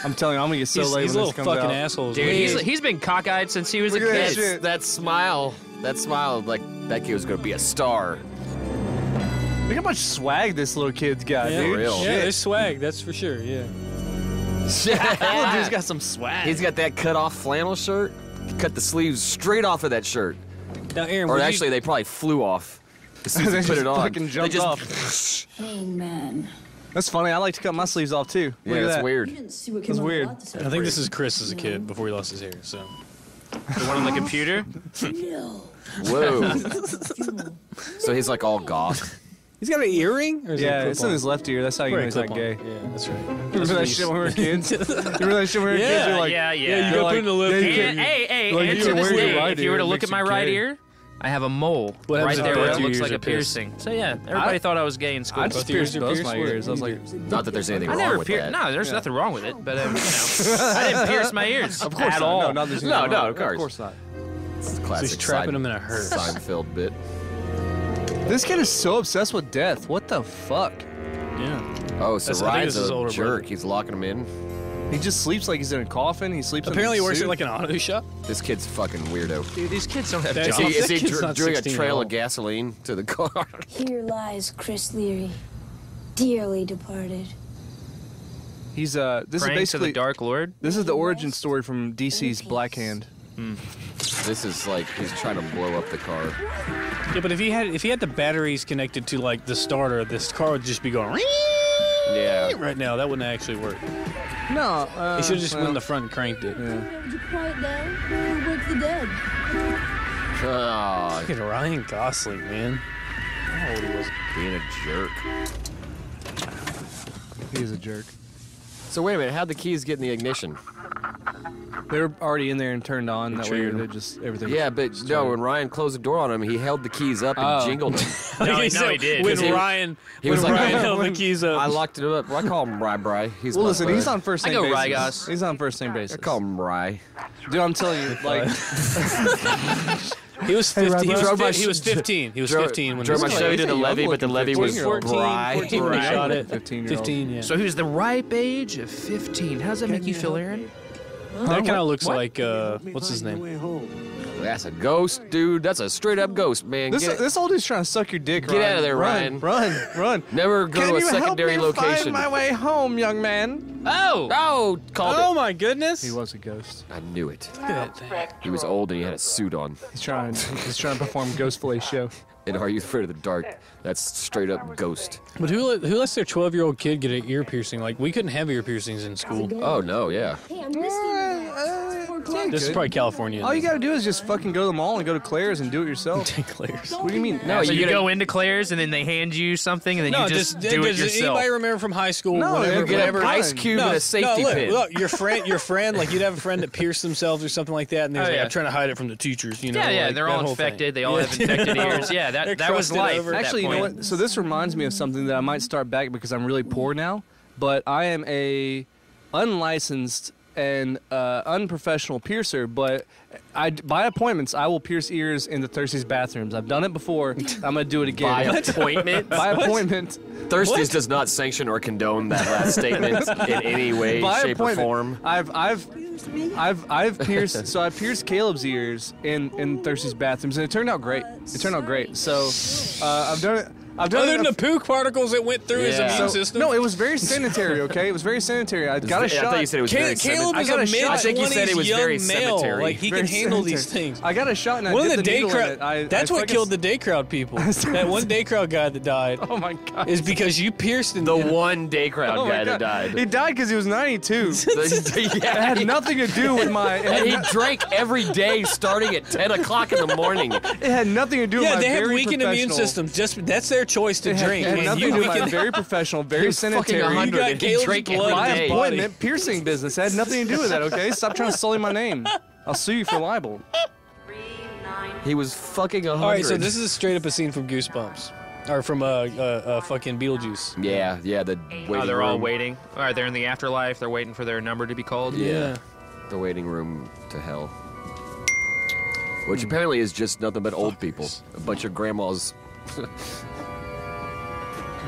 I'm telling you, I'm gonna get so He's late a when little this comes fucking out. asshole. Dude, he's been cockeyed since he was a Look at that kid. shit. That smile, like that kid was going to be a star. Look how much swag this little kid's got, Yeah, dude. real. yeah, there's swag. That's for sure. Yeah. That little dude's got some swag. He's got that cut off flannel shirt. He cut the sleeves straight off of that shirt. Now, Aaron, Or would actually, they probably flew off as soon as They he put just it on. fucking jumped they just, off. Hangman. That's funny. I like to cut my sleeves off too. Yeah, Look at that's that. weird. Didn't see what That's came weird. out the I think this is Chris as a kid before he lost his hair. So The one on the computer. Whoa. So he's like all goth. he's got an earring. Or is Yeah, it a it's in his left ear. That's how you know he's not gay. Yeah, that's right. Remember that shit when we were kids? Remember that shit when we were kids? Yeah, You're like, yeah. Yeah, you They're got like, put in the left yeah, you ear. And, hey, Like, and you to can this wear your day, right if you were ear, to it look makes at my you right gay. ear, I have a mole What right happens if there where both it looks ears like are a pierced? piercing. So yeah, everybody thought I was gay in school. I just Both ears pierced are both pierced? my What ears. I was do you like, do? Not that there's anything I wrong never with pierced. that. No, there's nothing wrong with it, but you know, I didn't pierce my ears of course at not. all. No, not this No, of course. not. It's a classic he's trapping him in a hearse. Seinfeld bit. This kid is so obsessed with death. What the fuck? Yeah. Oh, so That's- I think Ryan's this is his a older jerk. brother. He's locking him in. He just sleeps like he's in a coffin. He sleeps. Apparently, he in a works suit. at like an auto shop. This kid's fucking weirdo. Dude, these kids don't have That's- jobs. Is he That kid's not doing a 16 trail at of all. gasoline to the car? Here lies Chris Leary, dearly departed. He's this is Praying to basically the Dark Lord. this is the origin story from DC's Black Hand. This is like he's trying to blow up the car. Yeah, but if he had the batteries connected to like the starter, this car would just be going Yeah. right now. That wouldn't actually work. No, He should have just went in well, the front and cranked it. yeah. Would you quiet down? Who wake the dead? Oh, Look at Ryan Gosling, man. How old he was. being a jerk. He is a jerk. So wait a minute, how'd the keys get in the ignition? They were already in there and turned on. That way, Triggered. they just everything. Yeah, but no, when Ryan closed the door on him, he held the keys up and Oh. jingled them. No, he said did. When He- Ryan, he was when like, Ryan "Oh, held the keys up. I locked it up. Well, I call him Bri. He's Well, my listen, bud. he's on first I name go basis. Rygos. He's on first name basis. I call him Bri. Dude, I'm telling you, like, He was 15. He was, Drove my he was 15. He was Drove- 15 when drove this my was Chevy like to the levee, but the levee was 14-year-old. Bri. 14 when he shot it. 15-year-old. 15, yeah. So he was the ripe age of 15. How does that make you feel, Aaron? That kind of looks like, what's his name? That's a ghost, dude. That's a straight up ghost, man. this old dude's trying to suck your dick. Get out of there, Ryan. Ryan. Run. Never go to a secondary location. Find my way home, young man? Oh! Oh, called Oh it. my goodness. He was a ghost. I knew it. Look at that thing. He was old and he had a suit on. He's trying to perform Ghost Fillet show. And Are You Afraid of the Dark? That's straight up ghost. But who lets their 12-year-old kid get an ear piercing? Like, we couldn't have ear piercings in school. Oh, no, yeah. Hey, I'm listening. This is probably California. All you gotta do is just fucking go to the mall and go to Claire's and do it yourself. Claire's. What do you mean? No, So you gotta- go into Claire's and then they hand you something and then you just do it does yourself. anybody remember from high school? No, whenever, you get Get an whenever, ice cube and a safety look, pin. Look, your friend, like you'd have a friend that pierced themselves or something like that, and they're Oh, like, yeah. I'm trying to hide it from the teachers, you know? Yeah, like, they're that all whole thing. infected. They all Yeah. have infected ears. Yeah, They're that was crusted life. over. at that Actually, you know point. what? So this reminds me of something that I might start back because I'm really poor now. but I am a unlicensed and unprofessional piercer, but by appointments, I will pierce ears in the Thirsties bathrooms. I've done it before. I'm going to do it again. By appointment? By appointment. Thirsties does not sanction or condone that last statement in any way, shape, or form. I've pierced. So I pierced Caleb's ears in Thirsties bathrooms, and it turned out great. So I've done it. Other than the poo particles that went through his immune system. No, it was very sanitary. Okay, it was very sanitary. I got a shot. I thought you said it was very Caleb is a mid-20s young male. Like he can handle these things. I got a shot and one I of the did the day needle in crowd. it. That's what killed the day crowd people. That one day crowd guy that died. Oh my god! Is because you pierced in the one day crowd guy that died. He died because he was 92. It Yeah, had nothing to do with my. And he drank every day starting at 10 o'clock in the morning. It had nothing to do with my. Yeah, they have very weakened immune systems. Just that's their choice to drink. It had nothing to do with my very professional, very sanitary. 100 and he drank every my day. appointment piercing business. It had nothing to do with that. Okay, stop trying to sully my name. I'll sue you for libel. He was fucking 100. All right, so this is straight up a scene from Goosebumps, or from fucking Beetlejuice. Yeah, the waiting they're room. all waiting. All right, they're in the afterlife. They're waiting for their number to be called. Yeah. The waiting room to hell. Which apparently is just nothing but old people. A bunch of grandmas.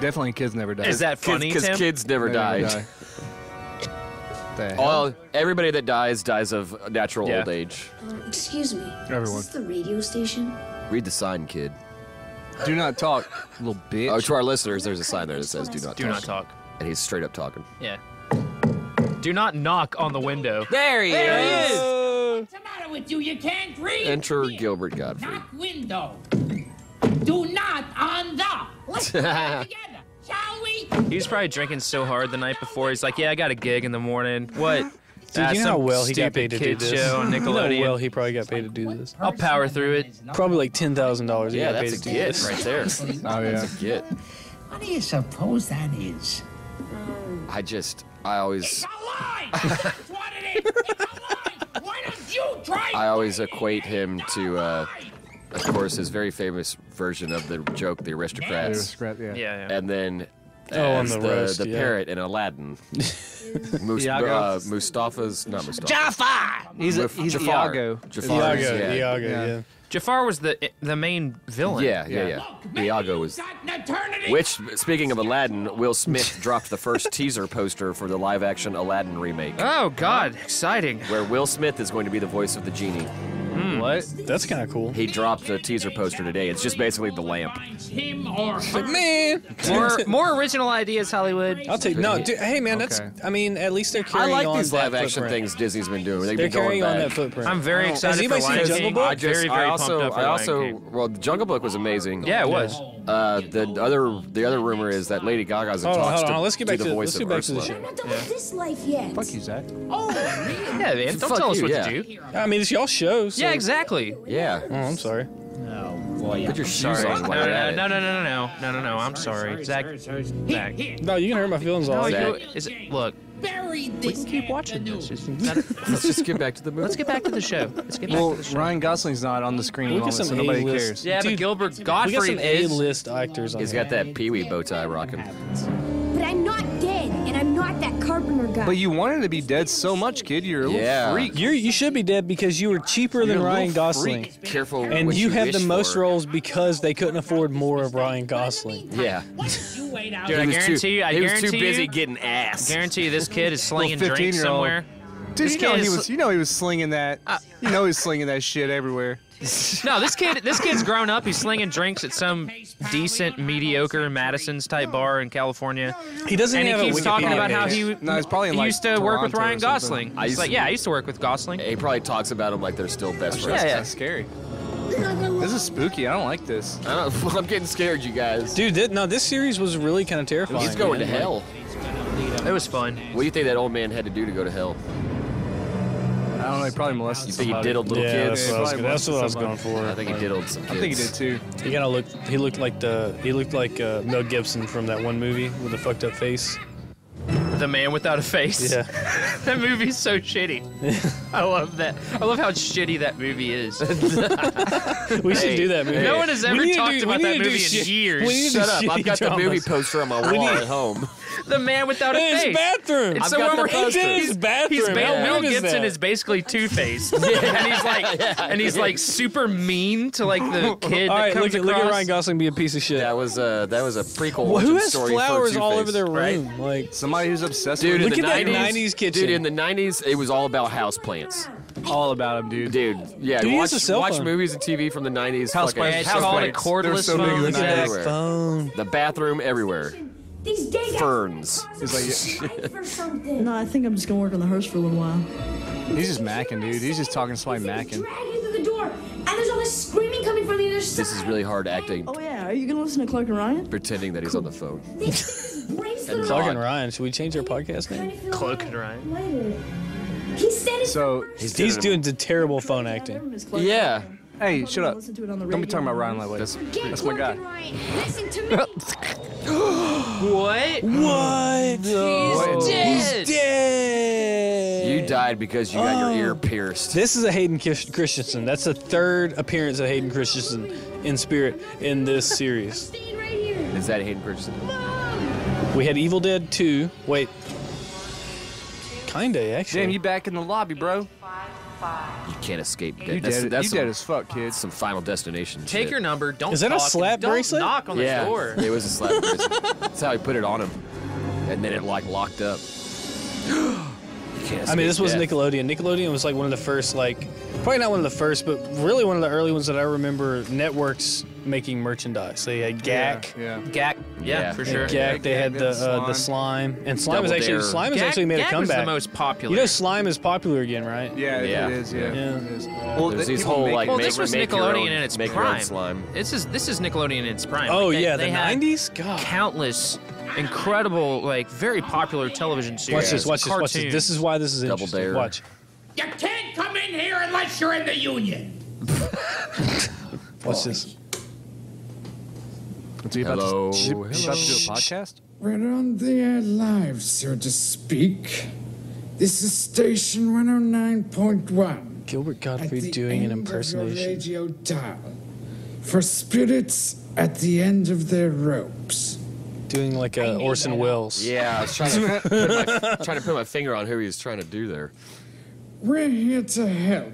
Definitely kids never die. Is that funny, Because Tim? kids never die. Everybody that dies of natural old age. Excuse me. Everyone. Is this the radio station? Read the sign, kid. Do not talk, little bitch. Oh, to our listeners, there's a sign there that says "Do not talk." Do not talk. And he's straight up talking. Yeah. Do not knock on the window. There he is. What's the matter with you? You can't read? Enter Gilbert Godfrey. Knock window. Do not on the. Let's put it together, shall we? He's probably drinking so hard the night before. He's like, yeah, I got a gig in the morning. What? Dude, you know how well he got paid to do kids this? show on You know Nickelodeon. how well he probably got paid to do this? I'll power through it. Probably like $10,000 he Yeah, got paid that's to a do get this. right there. Oh yeah. That's a get. What do you suppose that is? I always. It's a lie! That's what it is! It's a lie! Why don't you try? I always equate him to, of course, his very famous version of the joke, the aristocrats. Yeah. And then on as the the roast, the yeah. parrot in Aladdin. Mustafa's not Mustafa. Jafar! He's Jafar. Iago. Jafar. Iago, yeah. Jafar was the main villain. Yeah. Iago was. Which, speaking of Aladdin, Will Smith dropped the first teaser poster for the live-action Aladdin remake, Oh, God. Exciting. where Will Smith is going to be the voice of the genie. What? That's kind of cool. He dropped a teaser poster today. It's just basically the lamp. Him or Like, man. More original ideas, Hollywood. I'll take no. Dude, hey, man, that's. I mean, at least they're I carrying like on these that live-action footprint. things Disney's been doing. They've They're been going carrying on back. that footprint. I'm very excited anybody for seen Lion Jungle King. Book? I'm very pumped up for Lion King. Well, the Jungle Book was amazing. Yeah, it was. The other rumor is that Lady Gaga's in Hold talks on. to Let's get do back the to voice let's get of back to the Ursula. show. I'm not done with this life yet. Fuck you, Zach. Oh, really? Yeah, man. Don't Fuck tell us you, what yeah. to do. I mean, it's y'all show. So. Yeah, exactly. Yeah. Oh, I'm sorry. Oh, boy. Put your shoes Sorry. on while you're at it. No. I'm sorry. Zach. Zach. No, you can hurt my feelings all No, day. you, look, Bury we this can keep cat watching in the this. news. Let's just get back to the movie. Let's get back to the show. Well, Ryan Gosling's not on the screen at the We got moment, so some nobody A-list. cares. Yeah, Dude, but Gilbert We got Godfrey some is. A-list actors on He's here. got that Pee-wee bow tie rocking. But I'm not dead, and I'm not that carpenter guy. But you wanted to be dead so much, kid. You're a little freak. You should be dead because you were cheaper than You're a Ryan little Gosling. freak. Careful. And what you had the wish most for. roles because they couldn't afford more of Ryan Gosling. Yeah. You wait out. Dude, I guarantee you. He was too busy getting ass. Guarantee you, this kid is slinging drinks 15-year-old. somewhere. Dude, This you know kid he is- was. You know he was slinging that. You know he's slinging that shit everywhere. No, this kid's grown up. He's slinging drinks at some decent, mediocre Madison's type bar in California. He doesn't And he have a keeps talking Wikipedia about how page. No, he's probably in, like, used to work with Toronto or Ryan something. Gosling. He's like, yeah, I used to work with Gosling. He probably talks about him like they're still best friends. Yeah. That's scary. This is spooky. I don't like this. I'm getting scared, you guys. Dude, this series was really kind of terrifying. He's going to man. hell. It was fun. What do you think that old man had to do to go to hell? I don't know. He probably molested You think he somebody. diddled little Yeah, kids? that's what I was going for. I think he diddled some kids. I think he did too. He kind of looked. He looked like Mel Gibson from that one movie with the fucked up face. The Man Without a Face. Yeah. That movie's so shitty. I love that. I love how shitty that movie is. We should do that movie. No one has ever talked about that movie in years. Shut up. I've got the movie poster on my wall at home. The man without a face. In his bathroom. It's the one where He's in his bathroom. Mel Gibson is basically Two-Face. And he's like super mean to like the kid All right, that comes look across. at Ryan Gosling be a piece of shit. That was a prequel. Well, who has story flowers for all Two-Face, over their room? right? Like Somebody who's obsessed Dude, with look in the at that 90s, 90s kitchen. Dude, in the 90s, it was all about houseplants. all about him, dude. Dude, yeah, Dude, he has a cell watch phone. movies and TV from the 90s. Houseplants. It's called a They're cordless so big in phone. the Look at that Everywhere. phone. The bathroom everywhere. These days Ferns. He's like, for something. No, I think I'm just gonna work on the hearse for a little while. he's just macking, dude. He's just talking to somebody macking. Drag you through the door, and there's all this screaming coming from the other side. This is really hard acting, Oh yeah, are you gonna listen to Clark and Ryan? pretending that he's on the phone. Bracelet Clark and Ryan. Should we change our podcast name? Cloak and Ryan. He said it's So, He's doing the terrible phone acting. Yeah. hey, shut up. Listen to it on the Don't be radio. talking about Ryan that way. That's my guy. Listen to me. What? What? He's dead. You died because you got your ear pierced. This is a Hayden Christensen. That's the third appearance of Hayden Christensen in spirit in this series. Staying right here. Is that Hayden Christensen? We had Evil Dead 2. Wait. Kinda, actually. Damn, you back in the lobby, bro. You can't escape. You dead, you dead as fuck, kid. some Final Destination Take shit. your number. Don't Is that a talk, slap don't bracelet? knock on the Yeah, door. it was a slap bracelet. That's how he put it on him. And then it like locked up. You can't I mean, this escape was death. Nickelodeon. Nickelodeon was like one of the first, like, probably not one of the first, but really one of the early ones that I remember networks making merchandise. They had GAC. Yeah. Gak. Yeah, Yeah. for sure. GAC, they had the Slime. slime, and slime Double has actually Dare. slime has Gak- actually made a Gak comeback. was the most popular. You know, slime is popular again, right? Yeah, Yeah. it is. Yeah, Yeah. it is. Well, There's these people whole make- like Well, make, this was make your Nickelodeon own, in its make your own prime. slime. This is Nickelodeon in its prime. Oh Like, yeah, they the had '90s. God. Countless, incredible, like very popular television series. Watch this. Watch this. Watch this. cartoons. This is why this is Double interesting. Dare. Watch. You can't come in here unless you're in the union. Watch this. So you about Hello. to, you about to do a podcast? We're on the air live, so to speak. This is station 109.1. Gilbert At Godfrey the doing an end of your impersonation. radio dial. For spirits at the end of their ropes. Doing like a Orson Welles. Yeah, I was trying to put my finger on who he was trying to do there. We're here to help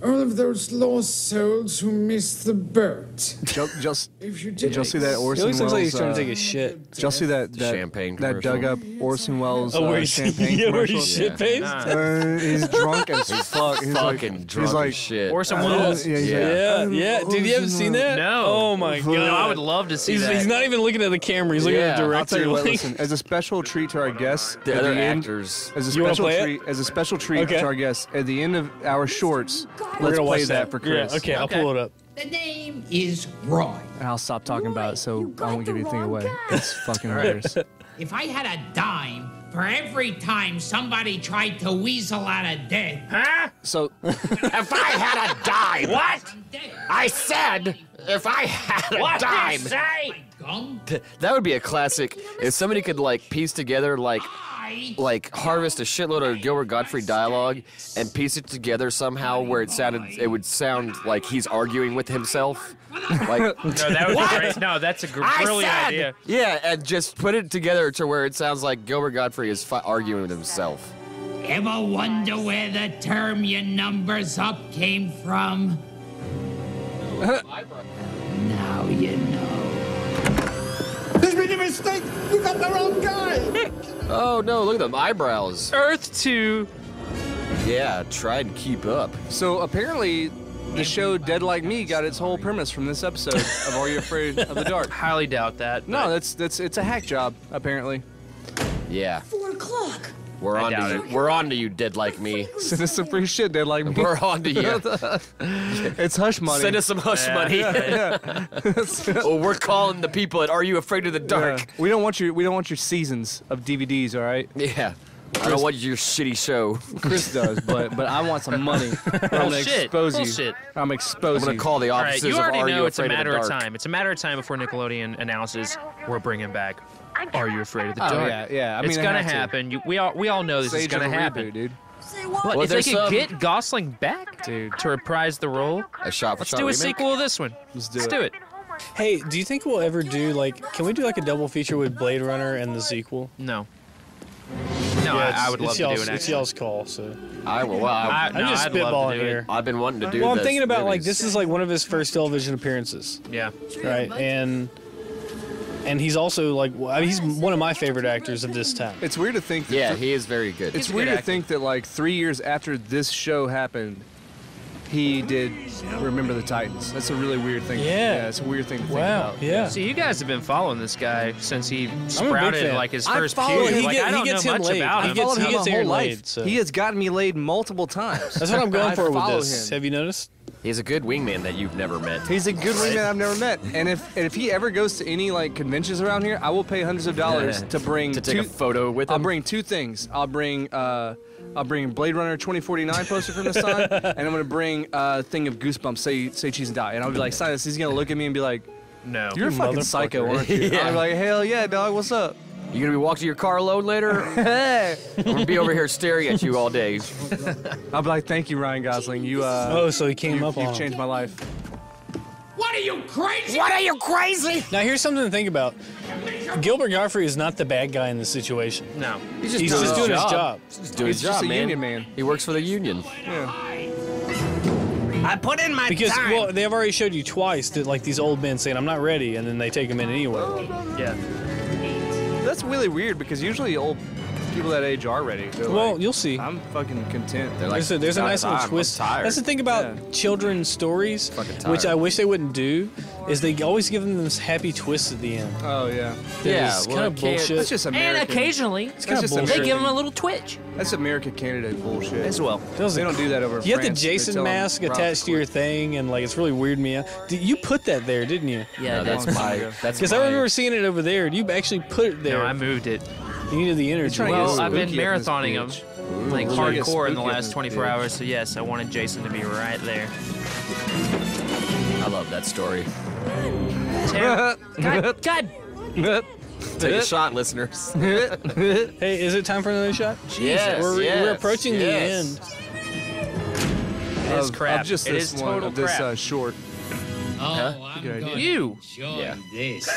all of those lost souls who missed the boat. Just If you did y'all see that He Orson always looks like he's Welles? trying to take a shit. Did y'all see that Champagne that commercial. dug up Orson Welles Oh, where he's, champagne yeah, where commercial? he's shit faced. He's drunk as fuck. He's Fucking like, drunk he's like, as shit. Orson Welles. Yeah, he's Yeah. like, Yeah. Dude, you haven't seen that? No. Oh my god. No, I would love to see He's, that. he's not even looking at the camera. He's looking at the Yeah, director. I'll tell you what. like- Listen, as a special treat to our guests, The at other the end, actors. as a You wanna special play it? treat, as a special treat Okay. to our guests, at the end of our shorts, We're let's gonna play watch that for Chris. Yeah, okay, I'll pull it up. The name is Roy. And I'll stop talking about it, so I won't give anything away. It's fucking hilarious. If I had a dime for every time somebody tried to weasel out of death, Huh? So, If I had a dime. What? I said if I had a What did dime. you say? gum, That would be a classic. If somebody could like piece together like harvest a shitload of Gilbert Godfrey dialogue and piece it together somehow where it would sound like he's arguing with himself. Like No, that would be great. No, that's a brilliant idea. Yeah, and just put it together to where it sounds like Gilbert Godfrey is arguing with himself. ever wonder where the term your numbers up came from? Now you know. There's been a mistake! You got the wrong guy! Oh no, look at them eyebrows. Earth 2. Yeah, try and keep up. so apparently, the show Dead Like Me got its whole premise from this episode of Are You Afraid of the Dark? Highly doubt that. No, it's a hack job apparently. Yeah, 4 o'clock. we're I on doubt to you. it. We're on to you, dead like me. Send us some free shit, Dead Like Me. We're on to you. It's hush money. Send us some hush money. Well, we're calling the people at Are You Afraid of the Dark? Yeah. We don't want your seasons of DVDs, all right? Yeah. I don't want your shitty show. Chris does, but I want some money. I'm gonna Bullshit. expose you. Bullshit. I'm I'm exposing gonna you. call the All right, offices you of already Are know You it's a Afraid matter of of the Dark. time. It's a matter of time before Nickelodeon announces we're bringing back Are You Afraid of the Oh, Dark? yeah, yeah. I mean, it's they gonna have to. happen. We all know this is Sage gonna of a happen. reboot, dude. What, Well, if they there's could some- get Gosling back, Dude. to reprise the role, A shot for let's shot do a remake? sequel of this one. Let's do it. Hey, do you think we'll ever do can we do a double feature with Blade Runner and the sequel? No. Yeah, I would love to do it. It's y'all's call, so. I will. Well, I'm just I'd love spitballing to do here. it. I've been wanting to do. Well, I'm this thinking about movies. this is one of his first television appearances, Yeah. right? And he's also he's one of my favorite actors of this time. It's weird to think that Yeah, he is very good. it's weird to think that 3 years after this show happened, he did Remember the Titans. That's a really weird thing. Yeah. It's a weird thing to think Wow, about. yeah. See, you guys have been following this guy since he I'm a big sprouted fan. his I first follow puberty. him. I don't gets know him much laid. about He him. gets- Followed him gets my whole Aaron life. laid, so. He has gotten me laid multiple times. That's what I'm going I for with follow this. him. Have you noticed? He's a good wingman that you've never met. He's a good wingman I've never met. And if he ever goes to any conventions around here, I will pay hundreds of dollars to bring to take a photo with him. I'll bring two things. I'll bring Blade Runner 2049 poster from the sign, and I'm gonna bring a thing of Goosebumps. Say cheese and die, and I'll be like, sign this. He's gonna look at me and be like, No. "You're a fucking psycho, aren't you?" Yeah. I'm like, "Hell yeah, dog. What's up?" You gonna be walking to your car alone later? Hey. I'm gonna be over here staring at you all day. I'll be like, "Thank you, Ryan Gosling. You So he came up on you've him. changed my life." What are you, crazy? What are you crazy? Now here's something to think about. Gilbert Gottfried is not the bad guy in this situation. No. He's just doing his job. He's just doing He's his job, just a man. union man. He works for the union. I put in my Because time. well, they've already showed you twice that these old men saying I'm not ready, and then they take him in anyway. Yeah. That's really weird because usually old people that age are ready. They're Well, like, you'll see. I'm fucking content. They're like, There's a nice little I'm twist. tired. That's the thing about Yeah. children's stories, Fucking which tired. I wish they wouldn't do, is they always give them this happy twist at the end. Oh yeah. Yeah, It's well, kind of it can't- bullshit. That's just American. And occasionally, It's kind of just bullshit. they give him a little twitch That's America Canada bullshit. as well. They don't do that over You have the France. They Jason tell 'em mask Rob attached to your quit. thing, and it's really weirding me out. You put that there, didn't you? Yeah, No, that's long time my. ago. That's Because I my- remember seeing it over there. You actually put it there. No, I moved it. You needed the energy. trying to get Well, I've been spooky up in this marathoning them bitch. like Trying to get hardcore in the spooky up in last this 24 bitch. hours. So yes, I wanted Jason to be right there. I love that story. God. Take a shot, listeners. Hey, is it time for another shot? Yes, We're yes, approaching yes. the end. It is Of crap. just It this is one, total of this crap. short. I'm Good idea. You. Yeah. this.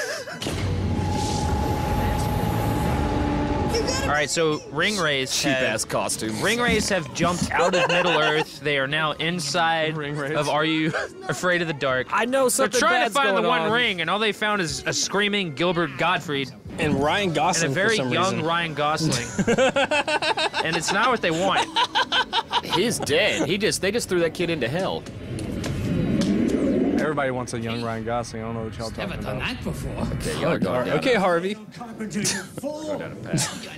All right, so Ringwraiths Cheap ass costumes. Ringwraiths have jumped out of Middle Earth. They are now inside Ringwraiths. of Are You Afraid of the Dark? I know They're something trying to bad's find the going one on. ring, and all they found is a screaming Gilbert Gottfried And Ryan and Gosling a very for some young reason. Ryan Gosling. And it's not what they want. He's dead. They just threw that kid into hell. Everybody wants a young Ryan Gosling. I don't know what y'all Never talking done about. that before. Okay, y'all are going down. Okay, Harvey.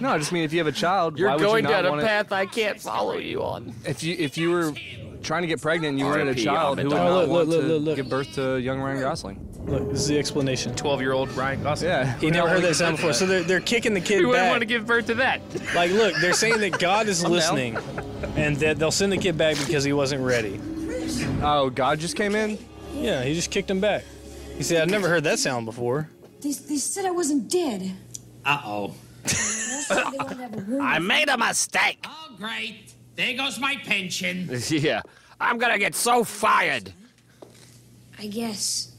No, I just mean if you have a child, You're why would going you not down a want path I can't follow you on. If you were trying to get pregnant and you wanted a R.I.P. child, who would Ahmed. not Look, want look, to look, look. give birth to young Ryan Gosling? Look, this is the explanation. 12-year-old Ryan Gosling. Yeah. He never heard that sound before, so they're kicking the kid Who wouldn't back. want to give birth to that? Look, they're saying that God is listening, and that they'll send the kid back because he wasn't ready. Oh, God just came in? Yeah, he just kicked him back. He said, I've never heard that sound before. They said I wasn't dead. Uh-oh. I made a mistake. Oh, great. There goes my pension. Yeah. I'm gonna get so fired. I guess.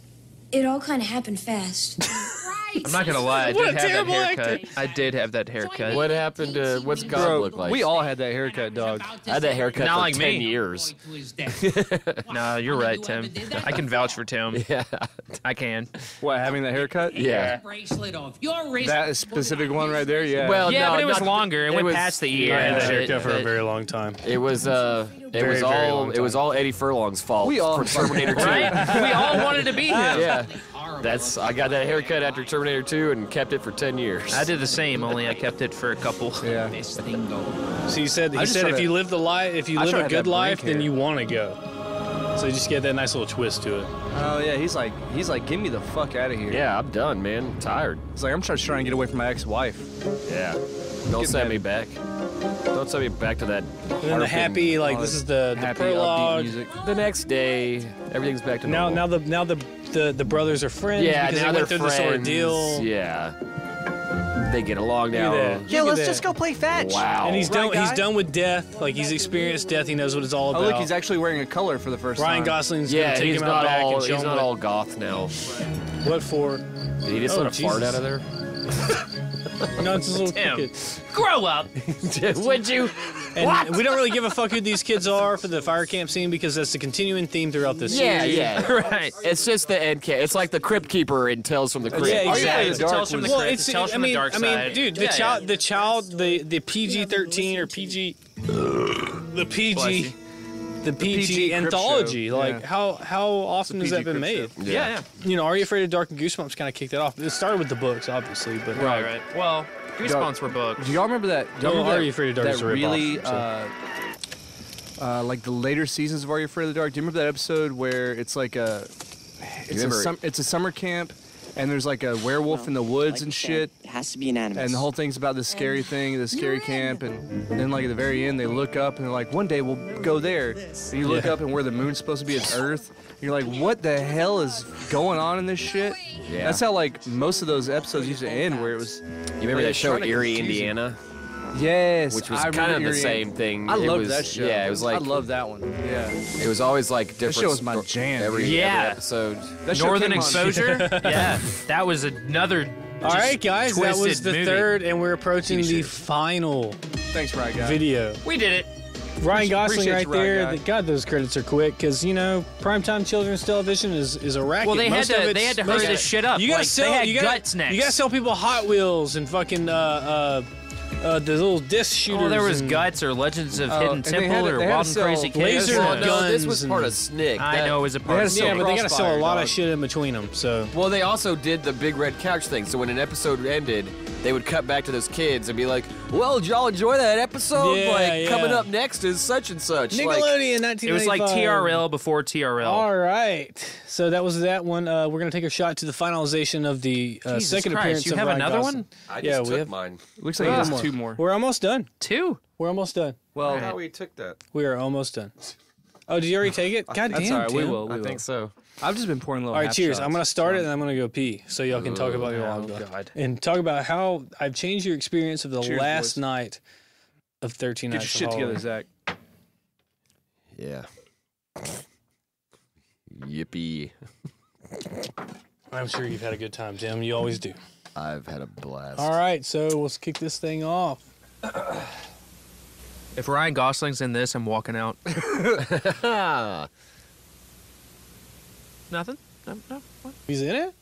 It all kind of happened fast. I'm not going to lie. I What a did have that terrible haircut. actor. I did have that haircut. What happened to what's God Bro, look like? we all had that haircut, dog. I had that haircut Not for like 10 me. years. No, you're right, Tim. I can vouch for Tim. Yeah. I can. What, having that haircut? Yeah. Bracelet off your wrist. That specific one right there, yeah. Well, Yeah, no, but it was not- longer. It went was- past the I ear. had and that shit, haircut for a but- very long time. It was Very, very long it was time. all Eddie Furlong's fault. We all for Terminator 2. Right? We all wanted to be him. Yeah. I got that haircut after Terminator 2 and kept it for 10 years. I did the same, only I kept it for a couple. yeah. This thing goes. So he said I just try if to- you live the life, if you I live try a to good have life, blink then hair. you want to go. So you just get that nice little twist to it. Oh, yeah, he's like, get me the fuck out of here. Yeah, I'm done, man. I'm tired. It's like, I'm just trying to get away from my ex-wife. Yeah. Don't Get send mad. me back. Don't send me back to that. And then the happy, this is the happy, prologue. upbeat music. The next day, everything's back to normal. Now the brothers are friends yeah, because now they they're went through friends. this ordeal. Yeah. They get along Look at now. that. Yeah, Look at let's just that. go play fetch. Wow. And he's Right, done. guy? He's done with death. Like he's experienced death. He knows what it's all Oh, about. look, he's actually wearing a color for the first Ryan time. Gosling's Yeah, gonna take he's him out not back all. and show He's him not all goth now. what for. Did he just Oh, let a fart Jesus. out of there? No, it's a little Tim, kid. grow up. Would you? And we don't really give a fuck who these kids are for the fire camp scene because that's the continuing theme throughout this series. Yeah. Right. It's just the end. It's like the Crypt Keeper in Tales from the Crypt. Yeah, Oh, exactly. yeah, the dark Tales from the was- Crypt. It's, Tales I from the mean, dark side. dude, the child, the PG-13 or PG, the PG, the PG PG Crypt anthology. show. Like, Yeah. how often has PG that been Crypt made? show. Yeah. You know, Are You Afraid of Dark and Goosebumps kind of kicked that off. It started with the books, obviously, but Right. Well, Goosebumps were books. Do y'all remember that? Do y'all No, remember Are You Afraid of Dark is that a rip-off, really, so. like the later seasons of Are You Afraid of the Dark? Do you remember that episode where it's like it's a summer camp, and there's like a werewolf in the woods and shit, It has to be unanimous. and the whole thing's about this scary thing, this scary camp, and then like at the very end they look up and they're like, one day we'll go there, and you look up and where the moon's supposed to be is Earth. You're like, what the hell is going on in this shit? Yeah. That's how like most of those episodes used to end, where it was. You remember that show Erie, Indiana? Yes, Which was I kind of remember the Erie. same thing. I It loved was- that show. Yeah, it was like I love that one. Yeah. it was always like different. show was my jam. Every Yeah. episode. That show Northern came on- Exposure. Yeah, that was another. All right, guys, that was twisted the movie. third, and we're approaching TV the show. final Thanks, Ryan. Guy. video. We did it. Ryan Gosling appreciate right you, Ryan there. Guy. God, those credits are quick because you know primetime children's television is a racket. Well, they Most had of to. it's- They had to most hurry of this it- shit up. You gotta Like, sell. They had you gotta, guts next. You gotta sell people Hot Wheels and fucking the little disc shooters. Oh, there was and Guts or Legends of Oh, Hidden and they Temple had to- or they had to Wild and sell Crazy Kids. laser Well, no, this guns was and- part of SNCC. I know it was a They part had of to Yeah, sell but they gotta sell a Crossfire, lot dog. of shit in between them. So Well, they also did the big red couch thing. So when an episode ended, they would cut back to those kids and be like, "Well, did y'all enjoy that episode? Yeah, like yeah. coming up next is such and such." Like, Nickelodeon, 1995. It was like TRL before TRL. All right, so that was that one. We're gonna take a shot to the finalization of the Jesus second Christ, appearance. you of have Ryan another Gosling. one? I Yeah, just we took have- mine. Looks like he has two more. We're almost done. Two. We're almost done. Well, How we took that? We are almost done. Oh, did you already take it? God that's damn, all right. We Tim. will. I think so. I've just been pouring little. All right, half cheers. shots. I'm gonna start it and I'm gonna go pee, so y'all can talk about your log God. and talk about how I've changed your experience of the Cheers, last boys. night of 13 Get your Nights shit of together, Halloween. Zach. Yeah. Yippee! I'm sure you've had a good time, Tim. You always do. I've had a blast. All right, so let's kick this thing off. If Ryan Gosling's in this, I'm walking out. Nothing? No? What? He's in it?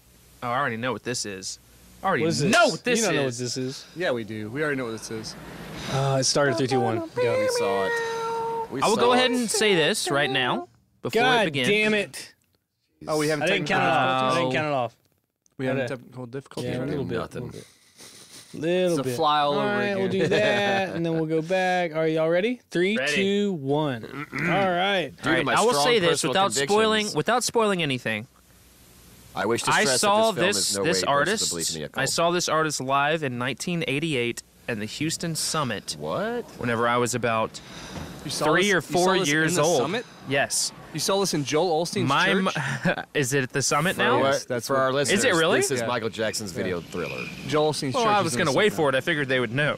Oh, I already know what this is. I already What is this? know what this you don't is. know what this is. Yeah, we do. We already know what this is. It started 3, 2, 1. Go. We saw it. I will go ahead and say this right now before it God begins. damn it! Oh, we haven't. I didn't count it off. I didn't count it off. We haven't Okay. technical difficulties. Yeah, a right little now? bit. Nothing. Little It's a bit. fly all over right, again. we'll do that, and then we'll go back. Are y'all ready? 3, Ready. 2, 1. All right. Due to All right, my I will strong say this personal without spoiling anything. I wish to I stress saw that this film this is no this way artist. Believe me, I saw this artist live in 1988 at the Houston Summit. What? Whenever I was about You saw 3 this- or you 4 saw this in years the old. Summit? Yes. You saw this in Joel Osteen's church? Is it at the Summit For, now? what, that's for what- our listeners, Is it really? This is Yeah. Michael Jackson's video Thriller. Joel Osteen's Well, church. I is was in going to the wait Summit. for it. I figured they would know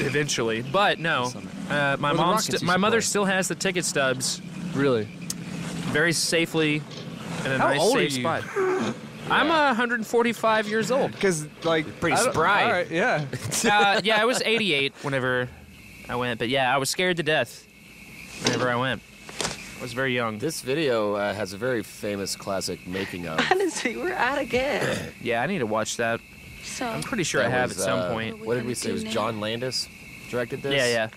eventually, but no. My the mom, Rockets used my to mother play. still has the ticket stubs Really? very safely in a How nice old are safe you? spot. I'm 145 years old. Because like Pretty I don't- spry. All right, yeah. Yeah, I was 88 whenever I went, but yeah, I was scared to death whenever I went. I was very young. This video has a very famous classic making of. Honestly, we're out again. Yeah, I need to watch that. So, I'm pretty sure I That have was, at some point. What did we say? It was John Landis directed this?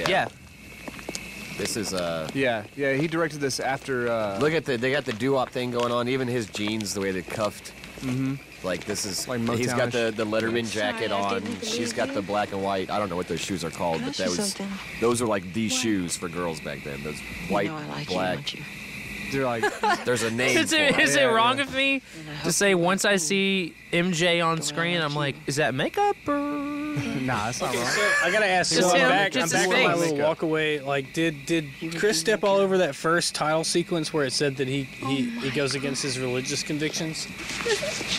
Yeah. This is Yeah, he directed this after. look at they got the doo-wop thing going on. Even his jeans, the way they're cuffed. Mm-hmm. Like this is Like he's got Motownish. the Letterman jacket Sorry, I on. didn't She's believe got you. the black and white. I don't know what those shoes are called, Can I but ask that you was something? those are like the shoes for girls back then. Those white, you know I like you, black. don't you? they're like, There's a name. Is for it, is Yeah, it wrong yeah. of me to say once I see MJ on screen, I'm like, is that makeup or Nah, that's not wrong. So I gotta ask. So I'm back on my little walk away. Like, did Chris step all over that first title sequence where it said that he goes against his religious convictions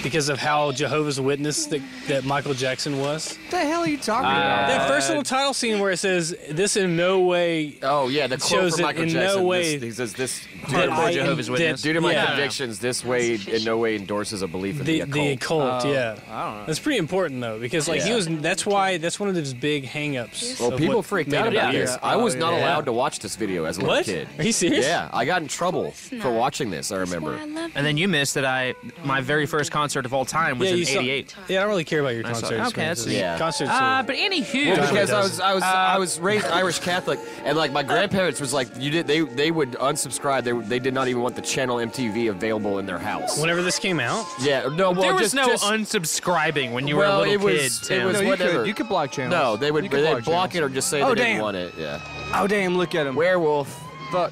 because of how Jehovah's Witness that Michael Jackson was? What the hell are you talking about? That first little title scene where it says, "This in no way." Oh yeah, the quote shows from Michael in Jackson. no way He says this. Hardcore Jehovah's Witness. Due to my convictions, this way in no way endorses a belief in the occult. The occult, yeah. I don't know. That's pretty important though, because like he was. That's one of his big hang-ups. Well, people freaked out about this. I was not allowed to watch this video as a little kid. Are you serious? Yeah, I got in trouble for watching this. I remember. And then you missed that my very first concert of all time was in '88. Yeah, I don't really care about your concerts. Okay, that's concerts. But anywho, well, because I was raised Irish Catholic, and like my grandparents was like they would unsubscribe. They did not even want the channel MTV available in their house. Whenever this came out. Yeah, no. Well, there was no unsubscribing when you were a little kid. It was whatever. You could block channels. No, they would block it or just say they didn't want it. Yeah. Oh damn! Look at him. Werewolf. Fuck.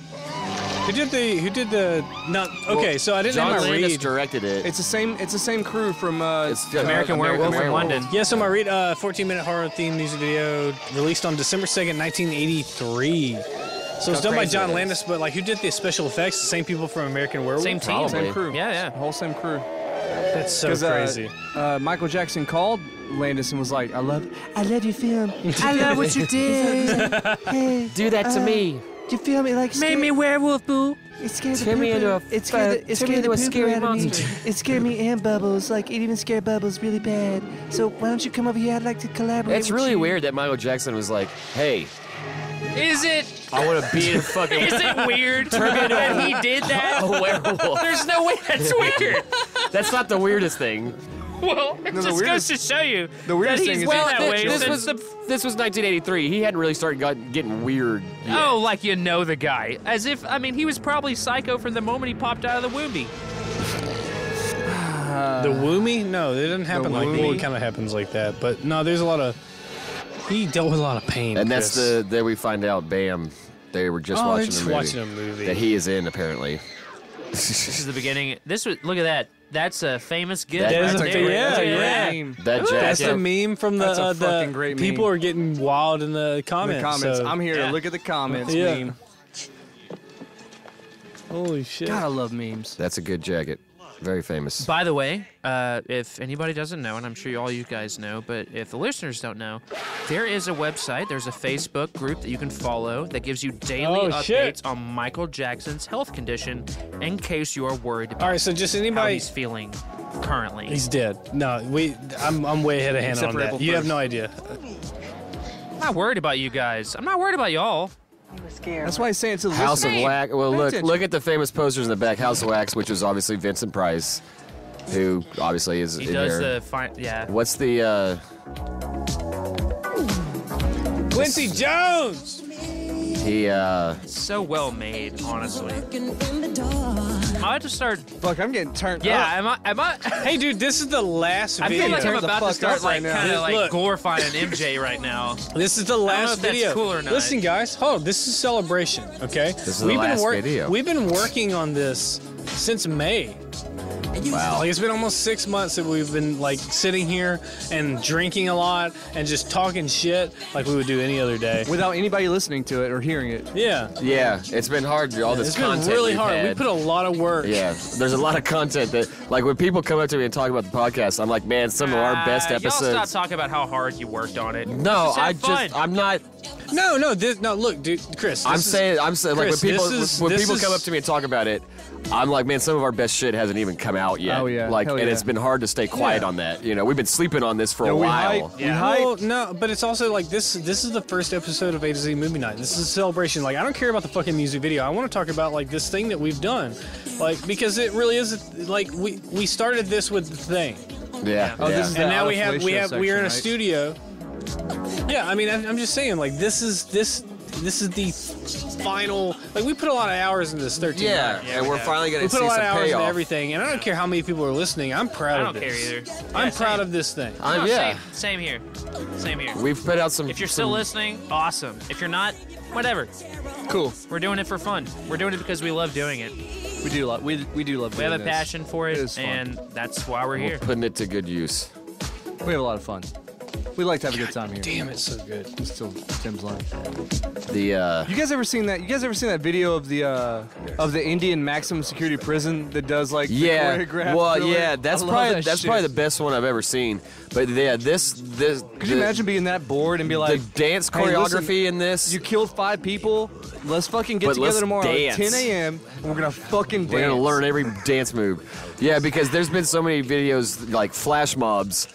Who did the? No. Okay, so I didn't John have my Landis read. directed it. It's the same crew from American Werewolf in London. Yeah, so my read 14-minute horror theme music video released on December 2nd, 1983. So it's done by John Landis, but like who did the special effects? The same people from American Werewolf. Same team, same crew. Yeah. Whole same crew. That's so crazy. Michael Jackson called Landis and was like, I love your film. I love what you did. Hey, do that to me. You feel me? Like made me werewolf, boo. It scared Turn me into a scary monster. It scared me and Bubbles. Like, it even scared Bubbles really bad. So why don't you come over here? I'd like to collaborate It's really weird that Michael Jackson was like, hey. Is it? I want to be in a fucking... Is it weird that he did that? A werewolf. There's no way that's weird. That's not the weirdest thing. Well, it just goes to show you the weirdest that he's thing been is that way this since was 1983. He hadn't really started getting weird yet. Oh, like you know the guy. As if, I mean, he was probably psycho from the moment he popped out of the wombie. The woomie? No, it doesn't happen like that. Well, it kind of happens like that. But no, there's a lot of... He dealt with a lot of pain, and Chris. that's there we find out, bam, they were just watching a movie that he is in, apparently. This is the beginning. Look at that. That's a famous gift. That's right a there. meme. That That's the meme from the great people meme. are getting wild in the comments. So. I'm here to look at the comments. Yeah. Meme. Holy shit. God, I love memes. That's a good jacket. Very famous. By the way, if anybody doesn't know, and I'm sure all you guys know, but if the listeners don't know, there is a website, there's a Facebook group that you can follow that gives you daily updates on Michael Jackson's health condition in case you are worried about so just how anybody he's feeling currently. He's dead. No, I'm way ahead of hand on that. You have no idea. I'm not worried about you guys. I'm not worried about y'all. That's why he's saying to the House of listener. Wax. Well, look at the famous posters in the back. House of Wax, which was obviously Vincent Price, who obviously is He in does there. yeah. What's the Quincy Jones. he so well made, honestly. I have to start. Fuck, I'm getting turned up. Yeah, am I? Hey, dude, this is the last I video. feel like I'm Turn the about to fuck start up right now. kind of like Look. glorifying MJ right now. This is the last if that's video. cool or not. Listen, guys, hold on. This is Celebration, okay? This is the last video. We've been working on this since May. wow. Like, it's been almost 6 months that we've been like sitting here and drinking a lot and just talking shit like we would do any other day. Without anybody listening to it or hearing it. Yeah. Yeah, it's been hard. All this It's been content really we've hard. had. We put a lot of work. Yeah, there's a lot of content that, like, when people come up to me and talk about the podcast, I'm like, man, some of our best Y'all stop episodes. talking about how hard you worked on it. No, Just I'm not. No, look, dude, Chris. I'm saying, like, Chris, when people come up to me and talk about it, I'm like, man, some of our best shit hasn't even come out yet. Oh, yeah. Like, Hell and yeah. it's been hard to stay quiet on that. You know, we've been sleeping on this for a while. Well, no, but it's also like this is the first episode of A2Z Movie Night. This is a celebration. Like, I don't care about the fucking music video. I want to talk about like this thing that we've done, like, because it really is like we started this with the thing. Yeah. Oh, this is And the now Out of we're in a section, studio. Yeah, I mean, I'm just saying, like, this is the final. Like, we put a lot of hours into this 13. Yeah, and we're finally We gonna put see a lot some of hours into payoff. everything, and I don't care how many people are listening. I'm proud I of don't this. care either. I'm proud of this thing. No, Yeah. Same here. Same here. We've put out some. If you're still listening, awesome. If you're not, whatever. Cool. We're doing it for fun. We're doing it because we love doing it. We do love. We do love. We have a doing this. passion for It it, is fun. and that's why we're here. putting it to good use. We have a lot of fun. We like to have a good time here. Damn, it's so good. It's still Tim's line. You guys ever seen that? You guys ever seen that video of the Indian maximum security prison that does like the choreographed thriller? that's probably the best one I've ever seen. But yeah, this could you imagine being that bored and be like, the dance choreography in this? You killed 5 people. Let's fucking get together tomorrow at 10 a.m. and we're gonna fucking dance. We're gonna learn every dance move. Yeah, because there's been so many videos like flash mobs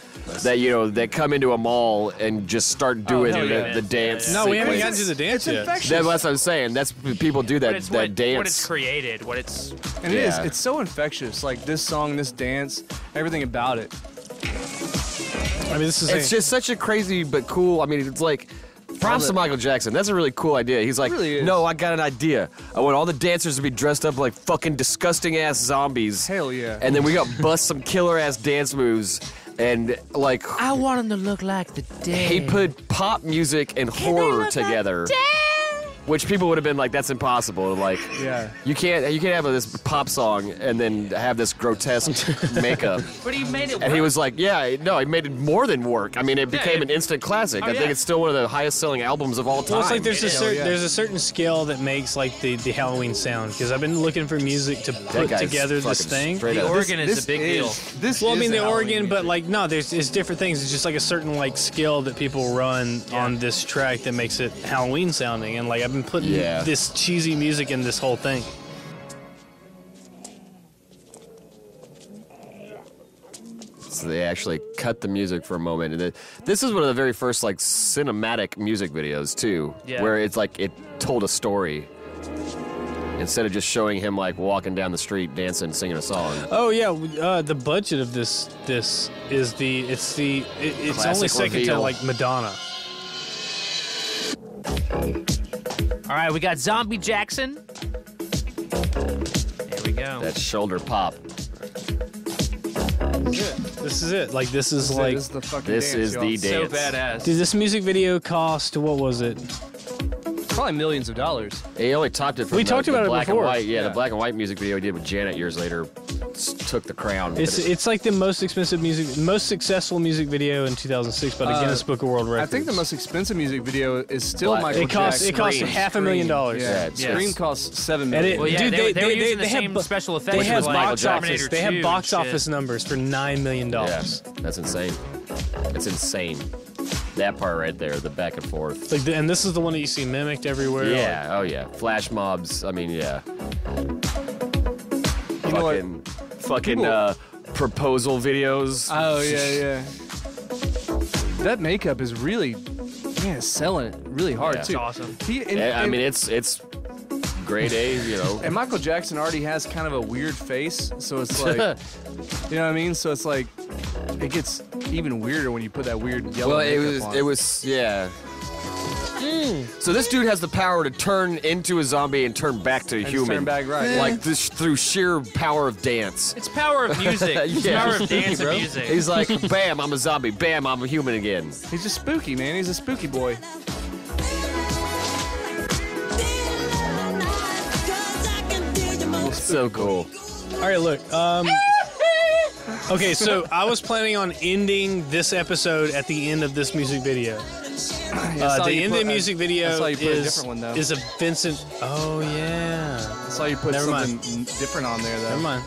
that that come into a mall and just start doing the dance. No, we haven't gotten to the dance yet. That's what I'm saying. That's people do that dance. What it's created, and it is. It's so infectious. Like this song, this dance, everything about it. I mean, it's just such a crazy but cool. I mean, it's like. Props to Michael Jackson. That's a really cool idea. He's like, no, I got an idea. I want all the dancers to be dressed up like fucking disgusting ass zombies. Hell yeah. And then we got bust some killer ass dance moves. And like, I want them to look like the dead. He put pop music and horror together. Which people would have been like, that's impossible. Like, you can't have this pop song and then have this grotesque makeup. But he made it work. And he was like, he made it more than work. I mean, it became an instant classic. I think it's still one of the highest selling albums of all time. Well, it's like there's a certain scale that makes like the Halloween sound, because I've been looking for music to put together this thing. The organ is a big deal. The organ, but like no, it's different things. It's just like a certain like skill that people run on this track that makes it Halloween sounding, and like I've been putting this cheesy music in this whole thing. So they actually cut the music for a moment, and this is one of the very first like cinematic music videos too, where it's like it told a story instead of just showing him like walking down the street dancing, singing a song. Oh yeah, the budget of this is it's only second to like Madonna. All right, we got Zombie Jackson. Here we go. That shoulder pop. This is it. Like this is like the dance. So badass. Dude, this music video cost, what was it? Probably millions of dollars. He only topped it from we talked about black it before. And white. Yeah, the black and white music video he did with Janet years later took the crown. It's like the most successful music video in 2006 by the Guinness Book of World Records. I think the most expensive music video is still Michael Jackson. It cost $500,000. Yeah, Scream costs $7 million. Well, yeah, they were using the same special effects. They have like they have box office numbers for $9 million. Yeah, that's insane. That's insane. That part right there, the back and forth. Like, and this is the one that you see mimicked everywhere. Yeah, oh yeah, flash mobs. I mean, yeah. Fucking proposal videos. Oh yeah. That makeup is really, selling it really hard too. It's awesome. I mean, it's grade A, And Michael Jackson already has kind of a weird face, so it's like, you know what I mean? So it's like, it gets even weirder when you put that weird yellow makeup on. It was, yeah. So this dude has the power to turn into a zombie and turn back to a human. Turn back right. Like this through sheer power of dance. It's power of music. It's power of dance and music. He's like, bam, I'm a zombie. Bam, I'm a human again. He's just spooky, man. He's a spooky boy. So cool. All right, look. Okay, so I was planning on ending this episode at the end of this music video. The end of the music video is a Vincent. Oh yeah. I saw you put something different on there, though. Never mind.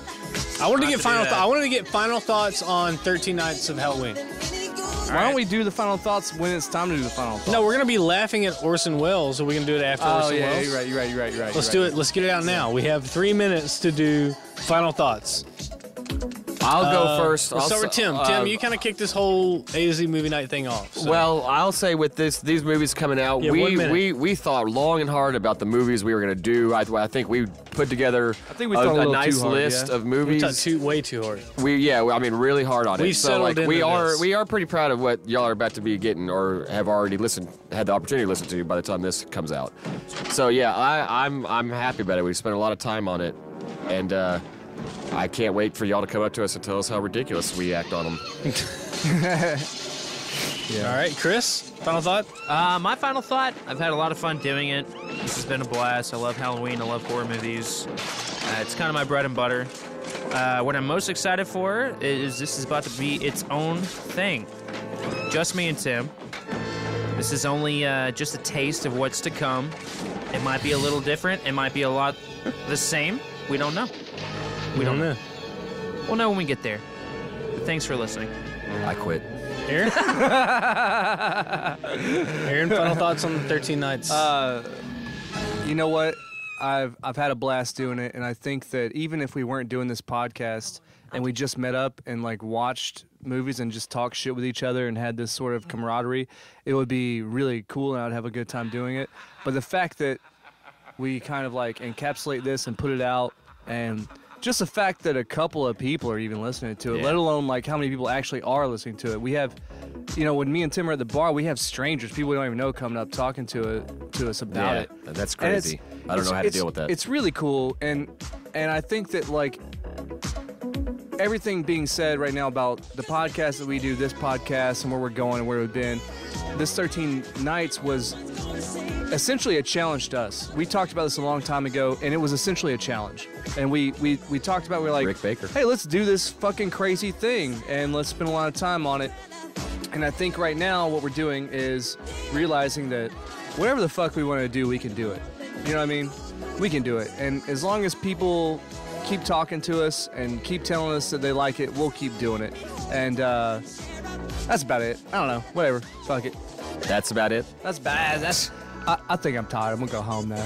I wanted to get I wanted to get final thoughts on 13 Nights of Halloween. Why don't we do the final thoughts when it's time to do the final thoughts? No, we're gonna be laughing at Orson Welles, so we can do it after Orson Welles. Oh yeah, you're right. Let's do it. Let's get it out now. We have 3 minutes to do final thoughts. I'll go first. Let's start with Tim. Tim, you kind of kicked this whole A2Z Movie Night thing off. So. Well, I'll say with these movies coming out, we thought long and hard about the movies we were going to do. I think we put together a nice list of movies. We thought way too hard. I mean, really hard on it. So like we are pretty proud of what y'all are about to be getting or have already had the opportunity to listen to by the time this comes out. So yeah, I'm happy about it. We spent a lot of time on it, and I can't wait for y'all to come up to us and tell us how ridiculous we act on them. All right, Chris, final thought? My final thought, I've had a lot of fun doing it. This has been a blast. I love Halloween. I love horror movies. It's kind of my bread and butter. What I'm most excited for is this is about to be its own thing. Just me and Tim. This is only just a taste of what's to come. It might be a little different. It might be a lot the same. We don't know. We don't know. We'll know when we get there. But thanks for listening. I quit. Aaron? Aaron, final thoughts on the 13 Nights? You know what? I've had a blast doing it, and I think that even if we weren't doing this podcast and we just met up and like watched movies and just talked shit with each other and had this sort of camaraderie, it would be really cool and I'd have a good time doing it. But the fact that we kind of like encapsulate this and put it out, and just the fact that a couple of people are even listening to it, let alone like how many people actually are listening to it. We have, you know, when me and Tim are at the bar, we have strangers, people we don't even know, coming up talking to us about it. That's crazy. I don't know how to deal with that. It's really cool, and I think that like everything being said right now about the podcast that we do, this podcast, and where we're going and where we've been, this 13 Nights was essentially a challenge to us. We talked about this a long time ago, and it was essentially a challenge. And we talked about, we're like, Rick Baker. Hey, let's do this fucking crazy thing, and let's spend a lot of time on it. And I think right now what we're doing is realizing that whatever the fuck we want to do, we can do it. You know what I mean? We can do it. And as long as people keep talking to us and keep telling us that they like it, we'll keep doing it. And that's about it. I don't know. Whatever. Fuck it. That's about it? That's bad. I think I'm tired. I'm gonna go home now.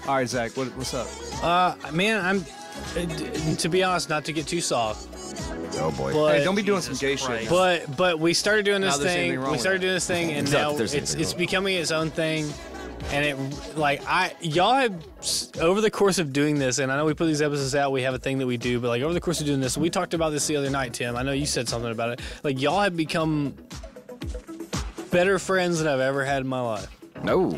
All right, Zach. What's up? Man, I'm. To be honest, not to get too soft. Oh boy. But, hey, don't be doing some gay shit. But we started doing this thing. We started doing this thing, and now it's becoming its own thing. And y'all have, over the course of doing this, and I know we put these episodes out, we have a thing that we do, but like over the course of doing this, we talked about this the other night, Tim. I know you said something about it. Like, y'all have become better friends than I've ever had in my life. No.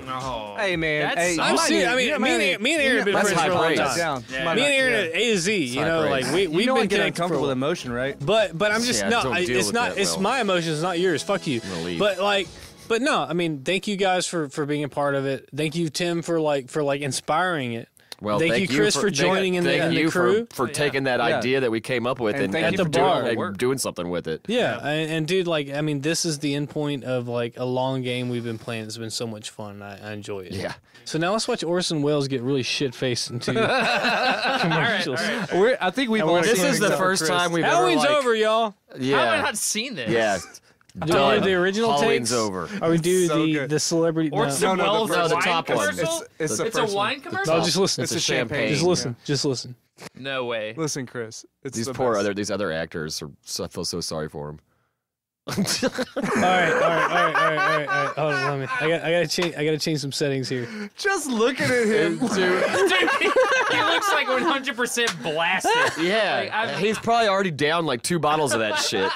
Hey, man. Hey, I'm serious. I mean, me and Aaron have been friends for a long time. Yeah. Me and Aaron at A2Z, you know, like we've been get connected uncomfortable with emotion, right? But I'm just it's not. It's my emotions, not yours. Fuck you. But no, I mean, thank you guys for being a part of it. Thank you, Tim, for inspiring it. Well, thank you, Chris, for joining in the crew. For taking that idea that we came up with and at the bar doing something with it. Yeah, and dude, like, I mean, this is the end point of like a long game we've been playing. It's been so much fun. I enjoy it. Yeah. So now let's watch Orson Welles get really shit-faced into commercials. All right. I think we've. This is the first time we've Halloween's ever. over, y'all. Yeah. How have I not seen this? Yeah. Do we do the original Halloween's takes? over. Or we do the celebrity? Orson Welles the wine top one. commercial? It's the It's first a wine one. commercial? No, just listen. It's a champagne. Just listen. Just listen. No way. Listen, Chris. It's These the poor best. these other actors I feel so sorry for them. All right. Hold on, I gotta change some settings here. Just looking at him, Dude, he looks like 100% blasted. Yeah, he's probably already down like 2 bottles of that shit.